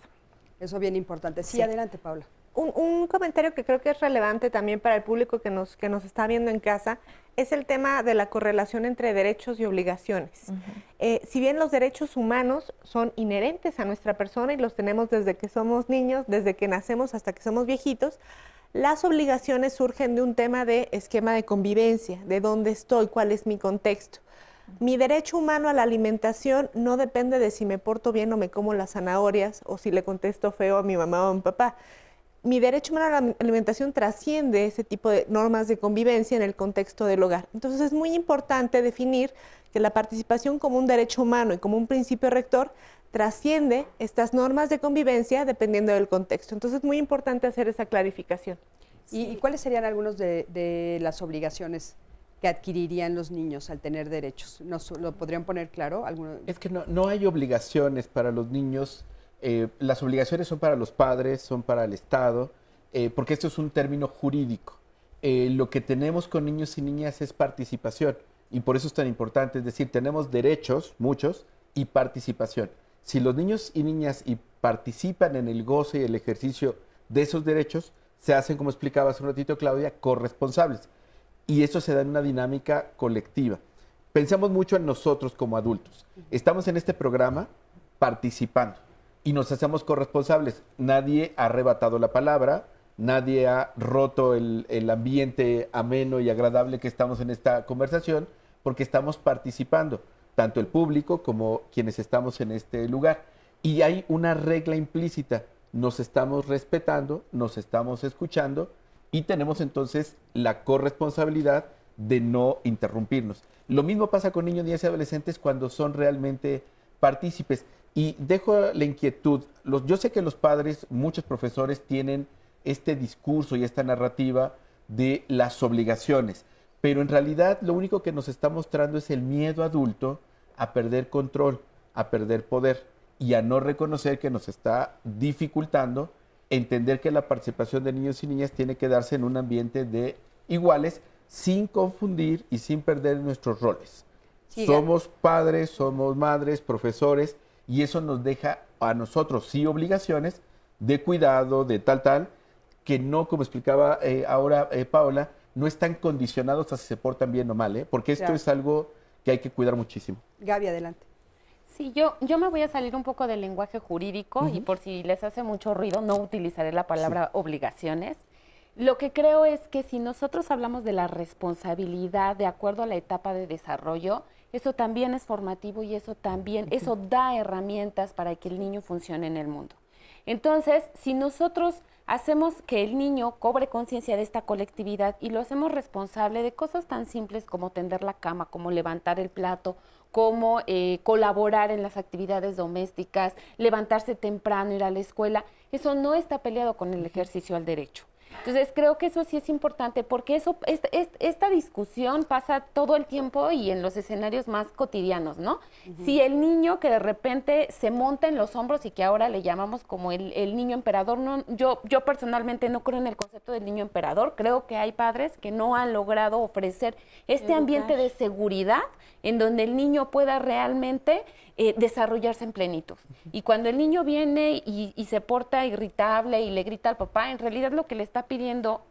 Eso es bien importante. Sí, adelante, Paula. Un comentario que creo que es relevante también para el público que nos está viendo en casa es el tema de la correlación entre derechos y obligaciones. Si bien los derechos humanos son inherentes a nuestra persona y los tenemos desde que somos niños, desde que nacemos hasta que somos viejitos, las obligaciones surgen de un tema de esquema de convivencia, de dónde estoy, cuál es mi contexto. Mi derecho humano a la alimentación no depende de si me porto bien o me como las zanahorias o si le contesto feo a mi mamá o a mi papá. Mi derecho humano a la alimentación trasciende ese tipo de normas de convivencia en el contexto del hogar. Entonces es muy importante definir que la participación como un derecho humano y como un principio rector trasciende estas normas de convivencia dependiendo del contexto. Entonces es muy importante hacer esa clarificación. ¿Y cuáles serían algunas de las obligaciones que adquirirían los niños al tener derechos? ¿Lo podrían poner claro? Es que no hay obligaciones para los niños. Las obligaciones son para los padres, son para el Estado, porque esto es un término jurídico. Lo que tenemos con niños y niñas es participación, y por eso es tan importante, es decir, tenemos derechos, muchos, y participación. Si los niños y niñas participan en el goce y el ejercicio de esos derechos, se hacen, como explicaba hace un ratito Claudia, corresponsables. Y eso se da en una dinámica colectiva. Pensamos mucho en nosotros como adultos. Estamos en este programa participando. Y nos hacemos corresponsables. Nadie ha arrebatado la palabra, nadie ha roto el ambiente ameno y agradable que estamos en esta conversación, porque estamos participando, tanto el público como quienes estamos en este lugar. Y hay una regla implícita, nos estamos respetando, nos estamos escuchando y tenemos entonces la corresponsabilidad de no interrumpirnos. Lo mismo pasa con niños, niñas y adolescentes cuando son realmente partícipes. Y dejo la inquietud, yo sé que los padres, muchos profesores tienen este discurso y esta narrativa de las obligaciones, pero en realidad lo único que nos está mostrando es el miedo adulto a perder control, a perder poder y a no reconocer que nos está dificultando entender que la participación de niños y niñas tiene que darse en un ambiente de iguales, sin confundir y sin perder nuestros roles. Sí, somos padres, somos madres, profesores, y eso nos deja a nosotros sí obligaciones de cuidado, de tal, que no, como explicaba ahora Paola, no están condicionados a si se portan bien o mal, porque esto es algo que hay que cuidar muchísimo. Gaby, adelante. Sí, yo me voy a salir un poco del lenguaje jurídico y por si les hace mucho ruido no utilizaré la palabra obligaciones. Lo que creo es que si nosotros hablamos de la responsabilidad de acuerdo a la etapa de desarrollo, eso también es formativo y eso da herramientas para que el niño funcione en el mundo. Entonces, si nosotros hacemos que el niño cobre conciencia de esta colectividad y lo hacemos responsable de cosas tan simples como tender la cama, como levantar el plato, como colaborar en las actividades domésticas, levantarse temprano, ir a la escuela. Eso no está peleado con el ejercicio al derecho. Entonces, creo que eso sí es importante porque esta discusión pasa todo el tiempo y en los escenarios más cotidianos, ¿no? Si el niño que de repente se monta en los hombros y que ahora le llamamos como el niño emperador, no, yo personalmente no creo en el concepto del niño emperador, creo que hay padres que no han logrado ofrecer este ambiente de seguridad en donde el niño pueda realmente desarrollarse en plenitud. Y cuando el niño viene y se porta irritable y le grita al papá, en realidad lo que le está pidiendo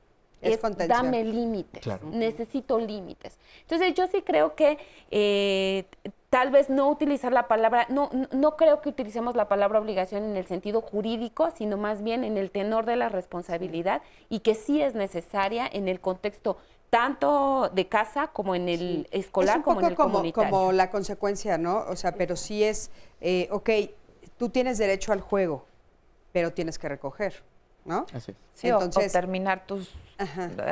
es dame límites, claro. Necesito límites. Entonces yo sí creo que tal vez no utilizar la palabra, no creo que utilicemos la palabra obligación en el sentido jurídico, sino más bien en el tenor de la responsabilidad y que sí es necesaria en el contexto tanto de casa como en el escolar, como en el comunitario. Como la consecuencia, ¿no? O sea, pero sí es, ok, tú tienes derecho al juego, pero tienes que recoger, ¿no? Así es. Sí, entonces, o terminar tus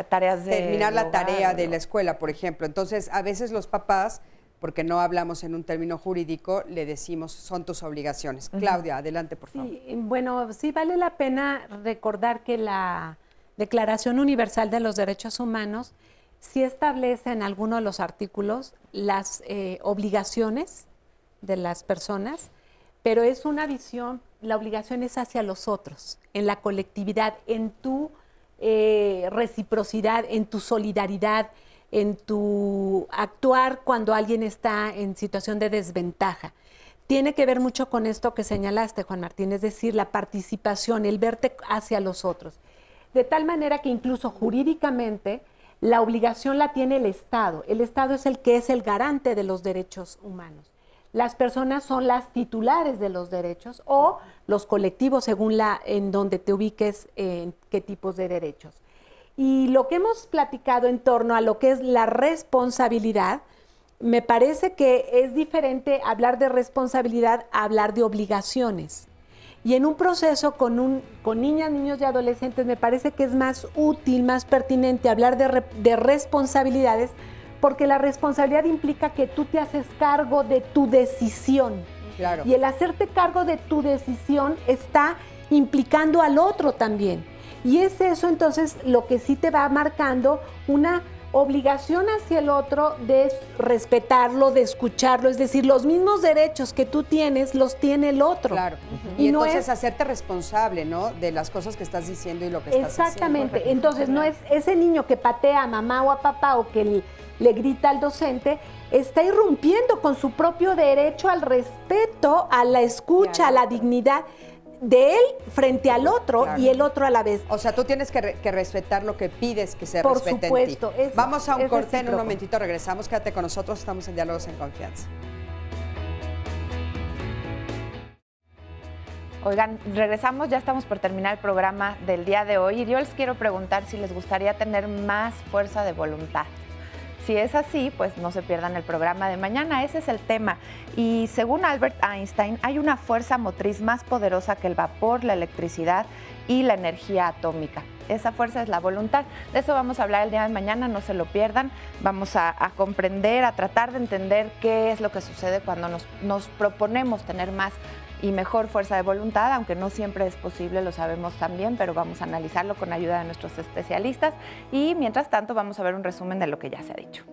tareas de terminar la hogar, tarea de la escuela, por ejemplo. Entonces, a veces los papás, porque no hablamos en un término jurídico, le decimos, son tus obligaciones. Claudia, adelante, por favor. Sí, bueno, sí vale la pena recordar que la Declaración Universal de los Derechos Humanos sí establece en alguno de los artículos las obligaciones de las personas, pero es una visión, la obligación es hacia los otros, en la colectividad, en tu reciprocidad, en tu solidaridad, en tu actuar cuando alguien está en situación de desventaja. Tiene que ver mucho con esto que señalaste, Juan Martín, es decir, la participación, el verte hacia los otros. De tal manera que incluso jurídicamente la obligación la tiene el Estado. El Estado es el que es el garante de los derechos humanos. Las personas son las titulares de los derechos o los colectivos según en donde te ubiques en qué tipos de derechos. Y lo que hemos platicado en torno a lo que es la responsabilidad, me parece que es diferente hablar de responsabilidad a hablar de obligaciones. Y en un proceso con niñas, niños y adolescentes me parece que es más útil, más pertinente hablar de responsabilidades, porque la responsabilidad implica que tú te haces cargo de tu decisión. Claro. Y el hacerte cargo de tu decisión está implicando al otro también. Y es eso entonces lo que sí te va marcando una obligación hacia el otro de respetarlo, de escucharlo, es decir, los mismos derechos que tú tienes los tiene el otro. Claro. Y entonces hacerte responsable, ¿no? De las cosas que estás diciendo y lo que estás haciendo. Exactamente. Entonces no es ese niño que patea a mamá o a papá o que le grita al docente, está irrumpiendo con su propio derecho al respeto, a la escucha, a la dignidad de él frente al otro, claro, y el otro a la vez. O sea, tú tienes que respetar lo que pides que se respete en ti. Vamos a un corte, en un momentito regresamos. Quédate con nosotros, estamos en Diálogos en Confianza. Oigan, regresamos, ya estamos por terminar el programa del día de hoy y yo les quiero preguntar si les gustaría tener más fuerza de voluntad. Si es así, pues no se pierdan el programa de mañana, ese es el tema. Y según Albert Einstein, hay una fuerza motriz más poderosa que el vapor, la electricidad y la energía atómica. Esa fuerza es la voluntad. De eso vamos a hablar el día de mañana, no se lo pierdan. Vamos a comprender, a tratar de entender qué es lo que sucede cuando nos proponemos tener más y mejor fuerza de voluntad, aunque no siempre es posible, lo sabemos también, pero vamos a analizarlo con ayuda de nuestros especialistas y mientras tanto vamos a ver un resumen de lo que ya se ha dicho.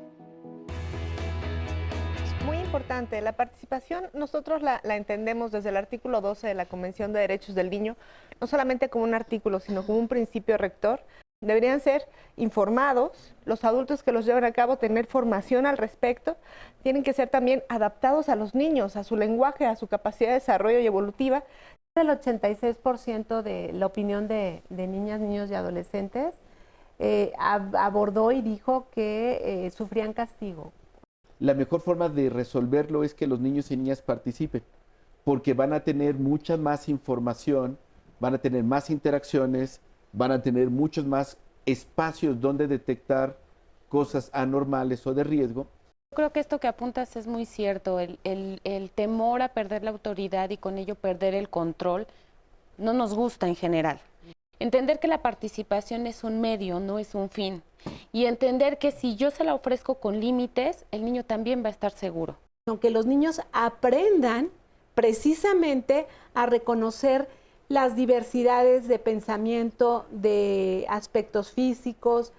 Muy importante, la participación nosotros la entendemos desde el artículo 12 de la Convención de Derechos del Niño, no solamente como un artículo, sino como un principio rector. Deberían ser informados, los adultos que los llevan a cabo, tener formación al respecto, tienen que ser también adaptados a los niños, a su lenguaje, a su capacidad de desarrollo y evolutiva. El 86% de la opinión de niñas, niños y adolescentes abordó y dijo que sufrían castigo. La mejor forma de resolverlo es que los niños y niñas participen, porque van a tener mucha más información, van a tener más interacciones, van a tener muchos más espacios donde detectar cosas anormales o de riesgo. Creo que esto que apuntas es muy cierto, el temor a perder la autoridad y con ello perder el control no nos gusta en general. Entender que la participación es un medio, no es un fin. Y entender que si yo se la ofrezco con límites, el niño también va a estar seguro. Aunque los niños aprendan precisamente a reconocer las diversidades de pensamiento, de aspectos físicos,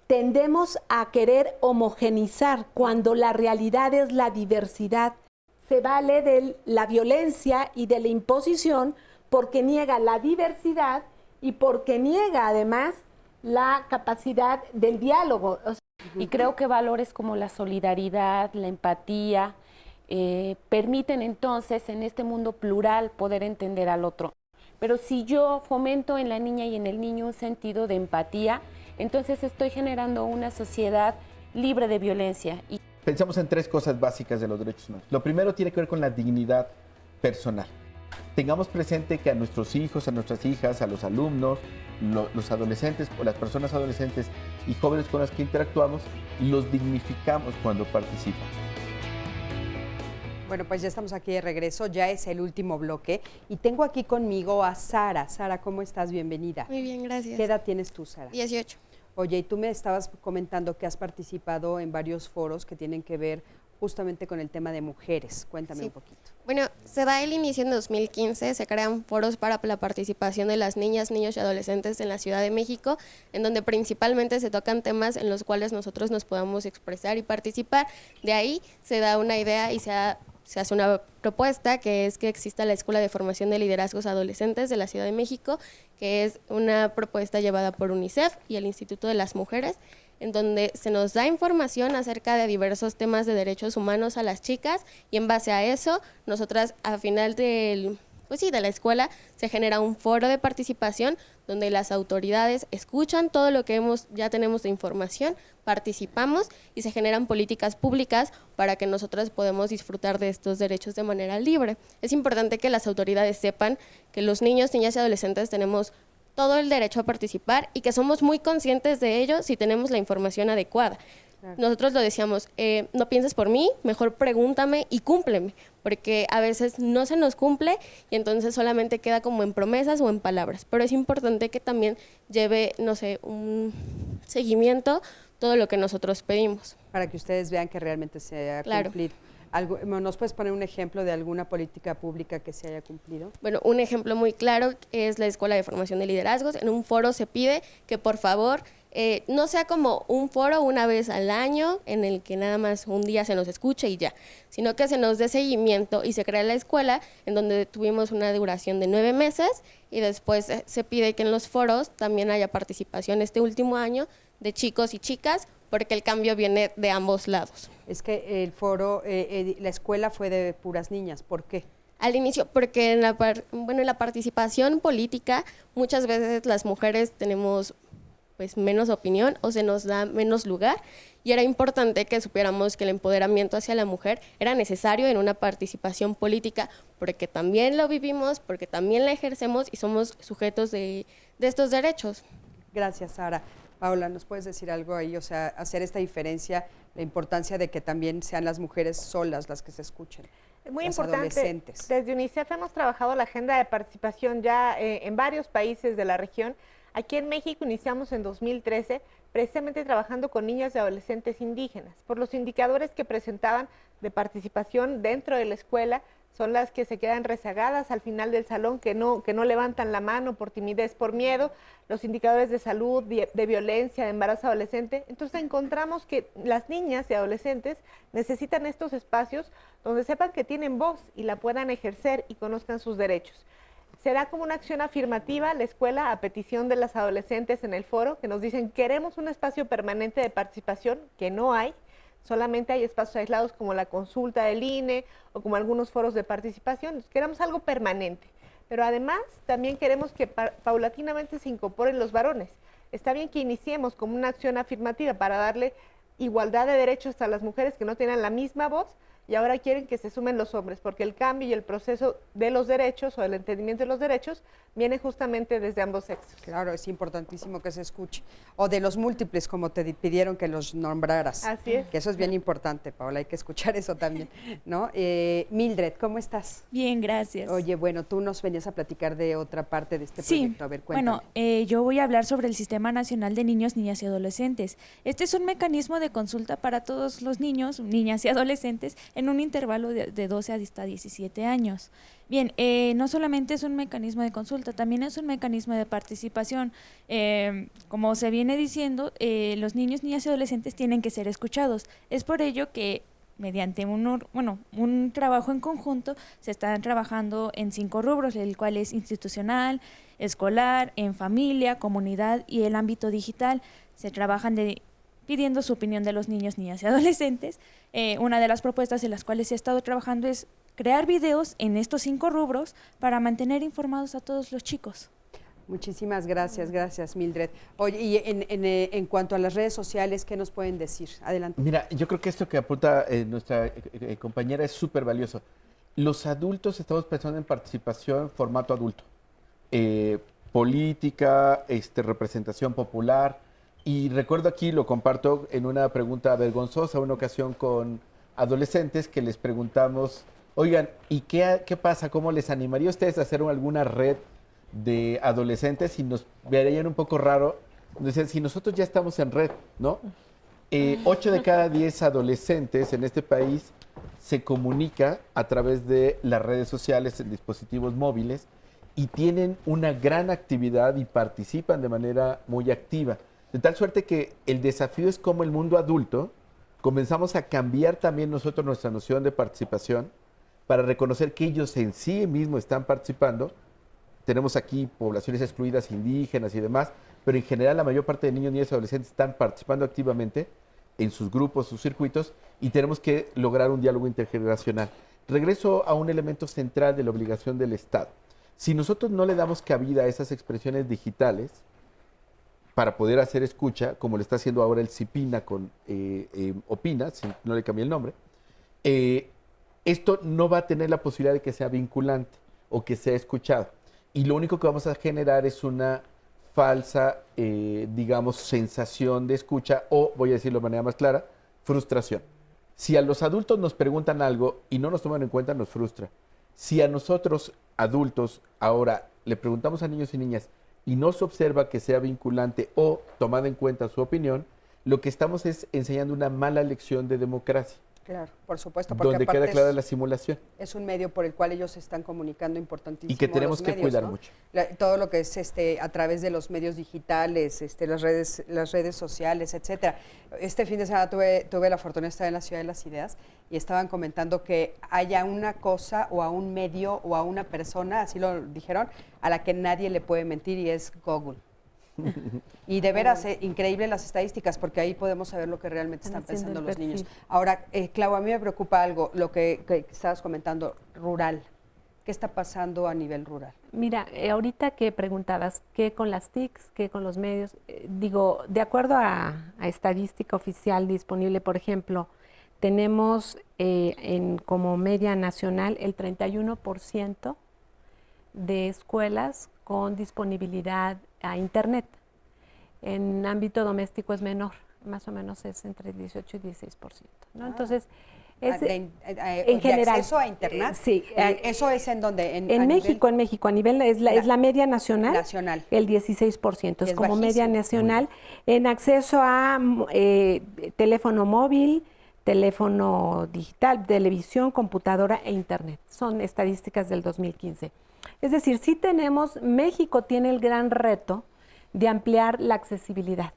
tendemos a querer homogenizar cuando la realidad es la diversidad. Se vale de la violencia y de la imposición porque niega la diversidad y porque niega además la capacidad del diálogo. Y creo que valores como la solidaridad, la empatía, permiten entonces en este mundo plural poder entender al otro. Pero si yo fomento en la niña y en el niño un sentido de empatía, entonces estoy generando una sociedad libre de violencia. Pensamos en 3 cosas básicas de los derechos humanos. Lo primero tiene que ver con la dignidad personal. Tengamos presente que a nuestros hijos, a nuestras hijas, a los alumnos, los adolescentes o las personas adolescentes y jóvenes con las que interactuamos, los dignificamos cuando participan. Bueno, pues ya estamos aquí de regreso, ya es el último bloque y tengo aquí conmigo a Sara. Sara, ¿cómo estás? Bienvenida. Muy bien, gracias. ¿Qué edad tienes tú, Sara? 18. Oye, y tú me estabas comentando que has participado en varios foros que tienen que ver justamente con el tema de mujeres. Cuéntame un poquito. Bueno, se da el inicio en 2015, se crean foros para la participación de las niñas, niños y adolescentes en la Ciudad de México, en donde principalmente se tocan temas en los cuales nosotros nos podamos expresar y participar. De ahí se da una idea y se hace una propuesta, que es que exista la Escuela de Formación de Liderazgos Adolescentes de la Ciudad de México, que es una propuesta llevada por UNICEF y el Instituto de las Mujeres, en donde se nos da información acerca de diversos temas de derechos humanos a las chicas, y en base a eso, nosotras a final de la escuela se genera un foro de participación donde las autoridades escuchan todo lo que ya tenemos de información, participamos y se generan políticas públicas para que nosotras podamos disfrutar de estos derechos de manera libre. Es importante que las autoridades sepan que los niños, niñas y adolescentes tenemos todo el derecho a participar y que somos muy conscientes de ello si tenemos la información adecuada. Claro. Nosotros lo decíamos, no pienses por mí, mejor pregúntame y cúmpleme, porque a veces no se nos cumple y entonces solamente queda como en promesas o en palabras, pero es importante que también lleve, un seguimiento todo lo que nosotros pedimos. Para que ustedes vean que realmente se ha cumplido. ¿Nos puedes poner un ejemplo de alguna política pública que se haya cumplido? Bueno, un ejemplo muy claro es la Escuela de Formación de Liderazgos. En un foro se pide que por favor no sea como un foro una vez al año en el que nada más un día se nos escuche y ya, sino que se nos dé seguimiento y se crea la escuela en donde tuvimos una duración de 9 meses y después se pide que en los foros también haya participación este último año de chicos y chicas, porque el cambio viene de ambos lados. Es que el foro, la escuela fue de puras niñas, ¿por qué? Al inicio, porque en la participación política muchas veces las mujeres tenemos menos opinión o se nos da menos lugar, y era importante que supiéramos que el empoderamiento hacia la mujer era necesario en una participación política, porque también lo vivimos, porque también la ejercemos y somos sujetos de estos derechos. Gracias, Sara. Paula, ¿nos puedes decir algo ahí? O sea, hacer esta diferencia, la importancia de que también sean las mujeres solas las que se escuchen. Es muy las importante. Adolescentes. Desde UNICEF hemos trabajado la agenda de participación ya en varios países de la región. Aquí en México iniciamos en 2013 precisamente trabajando con niños y adolescentes indígenas, por los indicadores que presentaban de participación dentro de la escuela. Son las que se quedan rezagadas al final del salón, que no levantan la mano por timidez, por miedo, los indicadores de salud, de violencia, de embarazo adolescente. Entonces encontramos que las niñas y adolescentes necesitan estos espacios donde sepan que tienen voz y la puedan ejercer y conozcan sus derechos. Se da como una acción afirmativa la escuela a petición de las adolescentes en el foro, que nos dicen queremos un espacio permanente de participación, que no hay. Solamente hay espacios aislados como la consulta del INE o como algunos foros de participación. Queremos algo permanente, pero además también queremos que paulatinamente se incorporen los varones. Está bien que iniciemos como una acción afirmativa para darle igualdad de derechos a las mujeres que no tienen la misma voz, y ahora quieren que se sumen los hombres, porque el cambio y el proceso de los derechos o el entendimiento de los derechos viene justamente desde ambos sexos. Claro, es importantísimo que se escuche. O de los múltiples, como te pidieron que los nombraras. Así es. Que eso es bien importante, Paola, hay que escuchar eso también, ¿no? Mildred, ¿cómo estás? Bien, gracias. Oye, bueno, tú nos venías a platicar de otra parte de este proyecto. A ver, cuéntame. Bueno, yo voy a hablar sobre el Sistema Nacional de Niños, Niñas y Adolescentes. Este es un mecanismo de consulta para todos los niños, niñas y adolescentes en un intervalo de 12 hasta 17 años. Bien, no solamente es un mecanismo de consulta, también es un mecanismo de participación. Como se viene diciendo, los niños, niñas y adolescentes tienen que ser escuchados. Es por ello que mediante un trabajo en conjunto se están trabajando en 5 rubros, el cual es institucional, escolar, en familia, comunidad y el ámbito digital. Se trabajan pidiendo su opinión de los niños, niñas y adolescentes. Una de las propuestas en las cuales se ha estado trabajando es crear videos en estos 5 rubros para mantener informados a todos los chicos. Muchísimas gracias, Mildred. Oye, y en cuanto a las redes sociales, ¿qué nos pueden decir? Adelante. Mira, yo creo que esto que apunta nuestra compañera es súper valioso. Los adultos estamos pensando en participación formato adulto. Política, representación popular. Y recuerdo aquí, lo comparto en una pregunta vergonzosa, una ocasión con adolescentes que les preguntamos, oigan, ¿y qué pasa? ¿Cómo les animaría a ustedes a hacer alguna red de adolescentes? Y nos verían un poco raro. Nos decían, si nosotros ya estamos en red, ¿no? 8 de cada 10 adolescentes en este país se comunica a través de las redes sociales en dispositivos móviles y tienen una gran actividad y participan de manera muy activa. De tal suerte que el desafío es cómo el mundo adulto comenzamos a cambiar también nosotros nuestra noción de participación para reconocer que ellos en sí mismos están participando. Tenemos aquí poblaciones excluidas, indígenas y demás, pero en general la mayor parte de niños, niñas y adolescentes están participando activamente en sus grupos, sus circuitos, y tenemos que lograr un diálogo intergeneracional. Regreso a un elemento central de la obligación del Estado. Si nosotros no le damos cabida a esas expresiones digitales, para poder hacer escucha, como lo está haciendo ahora el CIPINA con Opina, si no le cambié el nombre, esto no va a tener la posibilidad de que sea vinculante o que sea escuchado. Y lo único que vamos a generar es una falsa, digamos, sensación de escucha o, voy a decirlo de manera más clara, frustración. Si a los adultos nos preguntan algo y no nos toman en cuenta, nos frustra. Si a nosotros, adultos, ahora le preguntamos a niños y niñas, y no se observa que sea vinculante o tomada en cuenta su opinión, lo que estamos es enseñando una mala lección de democracia. Claro, por supuesto. Porque donde queda clara la simulación. Es un medio por el cual ellos se están comunicando importantísimo. Y que tenemos que cuidar, ¿no? Mucho. Todo lo que es a través de los medios digitales, las redes sociales, etcétera. Este fin de semana tuve la fortuna de estar en la Ciudad de las Ideas y estaban comentando que haya una cosa o a un medio o a una persona, así lo dijeron, a la que nadie le puede mentir, y es Google. Y de veras, increíble las estadísticas, porque ahí podemos saber lo que realmente están pensando los niños. Ahora, Clau, a mí me preocupa algo, lo que estabas comentando, rural. ¿Qué está pasando a nivel rural? Mira, ahorita que preguntabas, ¿qué con las TICs, qué con los medios? Digo, de acuerdo a estadística oficial disponible, por ejemplo, tenemos como media nacional el 31% de escuelas con disponibilidad a Internet. En ámbito doméstico es menor, más o menos es entre 18 y 16%, ¿no? Entonces, en general. ¿Acceso a Internet? Sí. ¿Eso es en donde? En México, a nivel, es la media nacional, el 16%, es como media nacional. En acceso a teléfono móvil, teléfono digital, televisión, computadora e Internet. Son estadísticas del 2015. Es decir, sí México tiene el gran reto de ampliar la accesibilidad.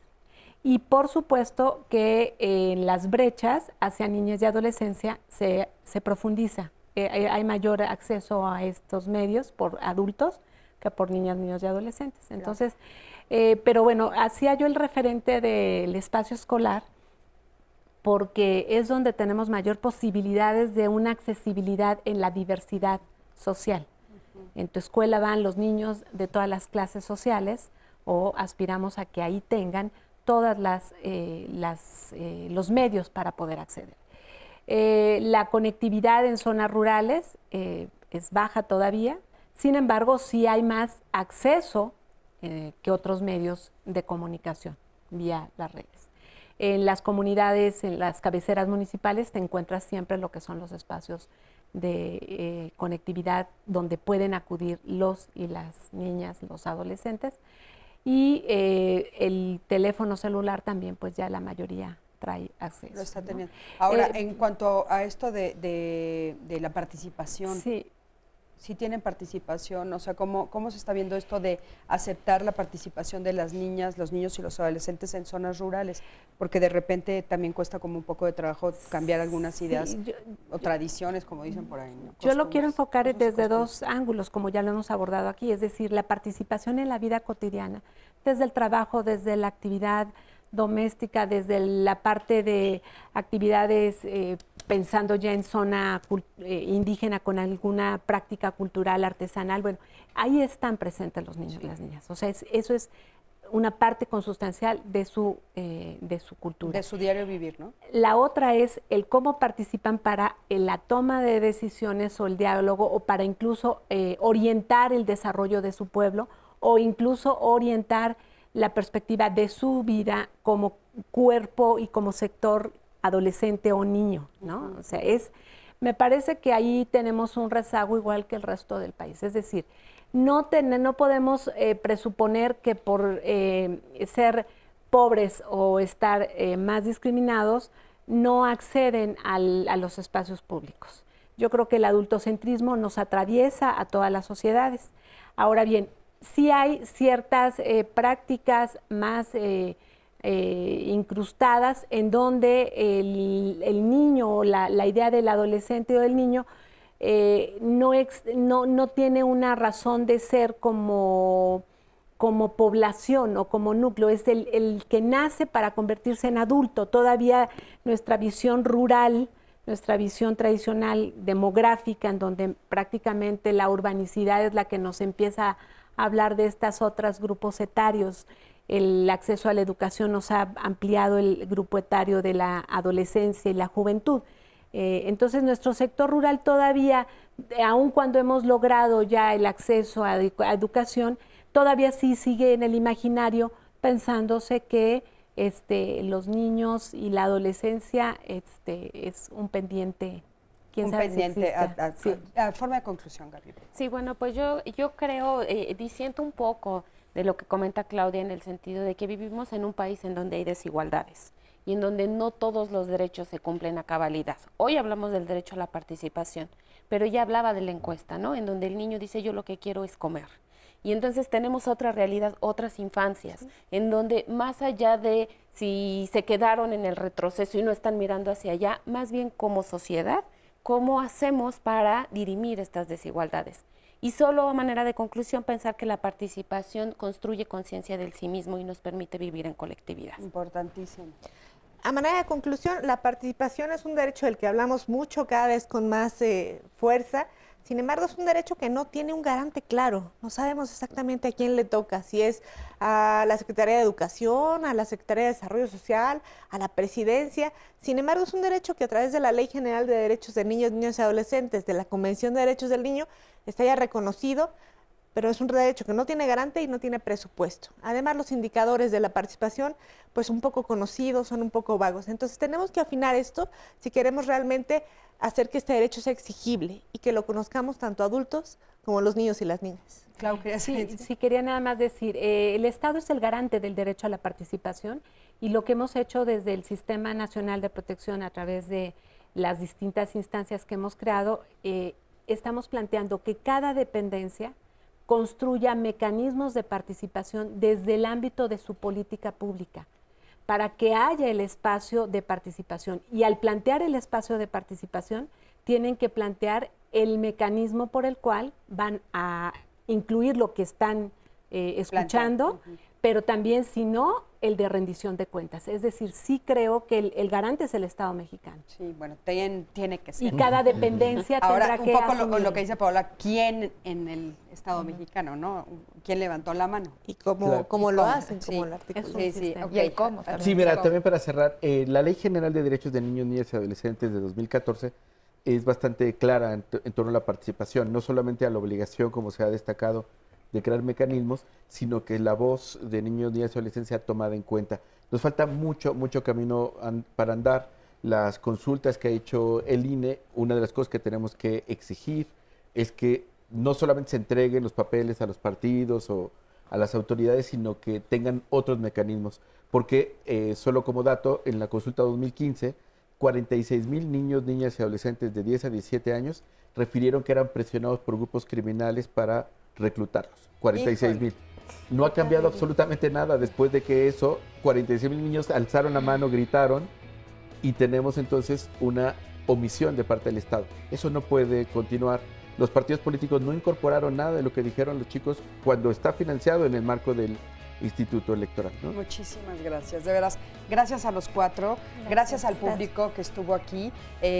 Y por supuesto que en las brechas hacia niñez y adolescencia se profundiza. Hay mayor acceso a estos medios por adultos que por niñas, niños y adolescentes. Entonces, pero bueno, hacía yo el referente del espacio escolar porque es donde tenemos mayor posibilidades de una accesibilidad en la diversidad social. En tu escuela van los niños de todas las clases sociales o aspiramos a que ahí tengan todas los medios para poder acceder. La conectividad en zonas rurales es baja todavía, sin embargo, sí hay más acceso que otros medios de comunicación vía las redes. En las comunidades, en las cabeceras municipales, te encuentras siempre lo que son los espacios de conectividad donde pueden acudir los y las niñas, los adolescentes. Y el teléfono celular también, pues ya la mayoría trae acceso. Lo está ¿no? teniendo. Ahora, en cuanto a esto de la participación, sí tienen participación, o sea, ¿cómo se está viendo esto de aceptar la participación de las niñas, los niños y los adolescentes en zonas rurales? Porque de repente también cuesta como un poco de trabajo cambiar algunas ideas o tradiciones, como dicen por ahí, ¿no? Yo lo quiero enfocar desde dos ángulos, como ya lo hemos abordado aquí, es decir, la participación en la vida cotidiana, desde el trabajo, desde la actividad doméstica, desde la parte de actividades pensando ya en zona indígena con alguna práctica cultural, artesanal, bueno, ahí están presentes los niños y las niñas. O sea, eso es una parte consustancial de su cultura. De su diario vivir, ¿no? La otra es el cómo participan para la toma de decisiones o el diálogo o para incluso orientar el desarrollo de su pueblo o incluso orientar la perspectiva de su vida como cuerpo y como sector adolescente o niño, ¿no? O sea, me parece que ahí tenemos un rezago igual que el resto del país. Es decir, no podemos presuponer que por ser pobres o estar más discriminados no acceden a los espacios públicos. Yo creo que el adultocentrismo nos atraviesa a todas las sociedades. Ahora bien, sí hay ciertas prácticas más incrustadas en donde el niño o la idea del adolescente o del niño no tiene una razón de ser como población o como núcleo, es el que nace para convertirse en adulto. Todavía nuestra visión rural, nuestra visión tradicional demográfica, en donde prácticamente la urbanicidad es la que nos empieza a hablar de estos otros grupos etarios. El acceso a la educación nos ha ampliado el grupo etario de la adolescencia y la juventud. Entonces nuestro sector rural todavía, aun cuando hemos logrado ya el acceso a educación, todavía sí sigue en el imaginario pensándose que los niños y la adolescencia es un pendiente. ¿Quién sabe si exista? Forma de conclusión, Gaby. Sí, bueno, pues yo creo, disiento un poco de lo que comenta Claudia en el sentido de que vivimos en un país en donde hay desigualdades y en donde no todos los derechos se cumplen a cabalidad. Hoy hablamos del derecho a la participación, pero ella hablaba de la encuesta, ¿no? En donde el niño dice, yo lo que quiero es comer. Y entonces tenemos otra realidad, otras infancias, en donde más allá de si se quedaron en el retroceso y no están mirando hacia allá, más bien como sociedad, ¿cómo hacemos para dirimir estas desigualdades? Y solo a manera de conclusión, pensar que la participación construye conciencia del sí mismo y nos permite vivir en colectividad. Importantísimo. A manera de conclusión, la participación es un derecho del que hablamos mucho, cada vez con más fuerza. Sin embargo, es un derecho que no tiene un garante claro. No sabemos exactamente a quién le toca, si es a la Secretaría de Educación, a la Secretaría de Desarrollo Social, a la Presidencia. Sin embargo, es un derecho que a través de la Ley General de Derechos de Niños, Niñas y Adolescentes, de la Convención de Derechos del Niño, está ya reconocido, pero es un derecho que no tiene garante y no tiene presupuesto. Además, los indicadores de la participación, pues un poco conocidos, son un poco vagos. Entonces, tenemos que afinar esto si queremos realmente hacer que este derecho sea exigible y que lo conozcamos tanto adultos como los niños y las niñas. Clau, sí, quería nada más decir, el Estado es el garante del derecho a la participación y lo que hemos hecho desde el Sistema Nacional de Protección a través de las distintas instancias que hemos creado, estamos planteando que cada dependencia construya mecanismos de participación desde el ámbito de su política pública, para que haya el espacio de participación. Y al plantear el espacio de participación, tienen que plantear el mecanismo por el cual van a incluir lo que están escuchando, pero también, si no, el de rendición de cuentas. Es decir, sí creo que el garante es el Estado mexicano. Sí, bueno, tiene que ser. Y cada dependencia Ahora, tendrá que un poco asumir. lo que dice Paola, ¿quién en el Estado mexicano, no? ¿Quién levantó la mano? Y cómo lo hacen, cómo lo articulan. Sí, Y el cómo también. Sí, mira, también para cerrar, la Ley General de Derechos de Niños, Niñas y Adolescentes de 2014 es bastante clara en torno a la participación, no solamente a la obligación, como se ha destacado, de crear mecanismos, sino que la voz de niños, niñas y adolescentes sea tomada en cuenta. Nos falta mucho camino para andar. Las consultas que ha hecho el INE, una de las cosas que tenemos que exigir es que no solamente se entreguen los papeles a los partidos o a las autoridades, sino que tengan otros mecanismos. Porque, solo como dato, en la consulta 2015, 46,000 niños, niñas y adolescentes de 10 a 17 años refirieron que eran presionados por grupos criminales para reclutarlos. 46,000. No ha cambiado absolutamente nada después de que 46,000 niños alzaron la mano, gritaron, y tenemos entonces una omisión de parte del Estado. Eso no puede continuar. Los partidos políticos no incorporaron nada de lo que dijeron los chicos cuando está financiado en el marco del Instituto Electoral, ¿no? Muchísimas gracias, de veras. Gracias a los cuatro, gracias al público que estuvo aquí,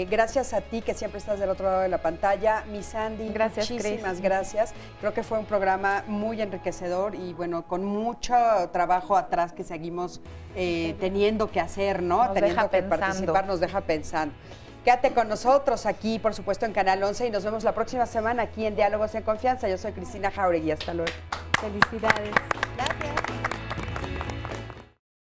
gracias a ti que siempre estás del otro lado de la pantalla, mi Sandy, Gracias, muchísimas Cris. gracias. Creo que fue un programa muy enriquecedor y bueno, con mucho trabajo atrás que seguimos teniendo que hacer, ¿no? Nos Teniendo deja que pensando. participar, nos deja pensando. Quédate con nosotros aquí, por supuesto, en Canal 11 y nos vemos la próxima semana aquí en Diálogos en Confianza. Yo soy Cristina Jauregui, hasta luego. Felicidades. Gracias.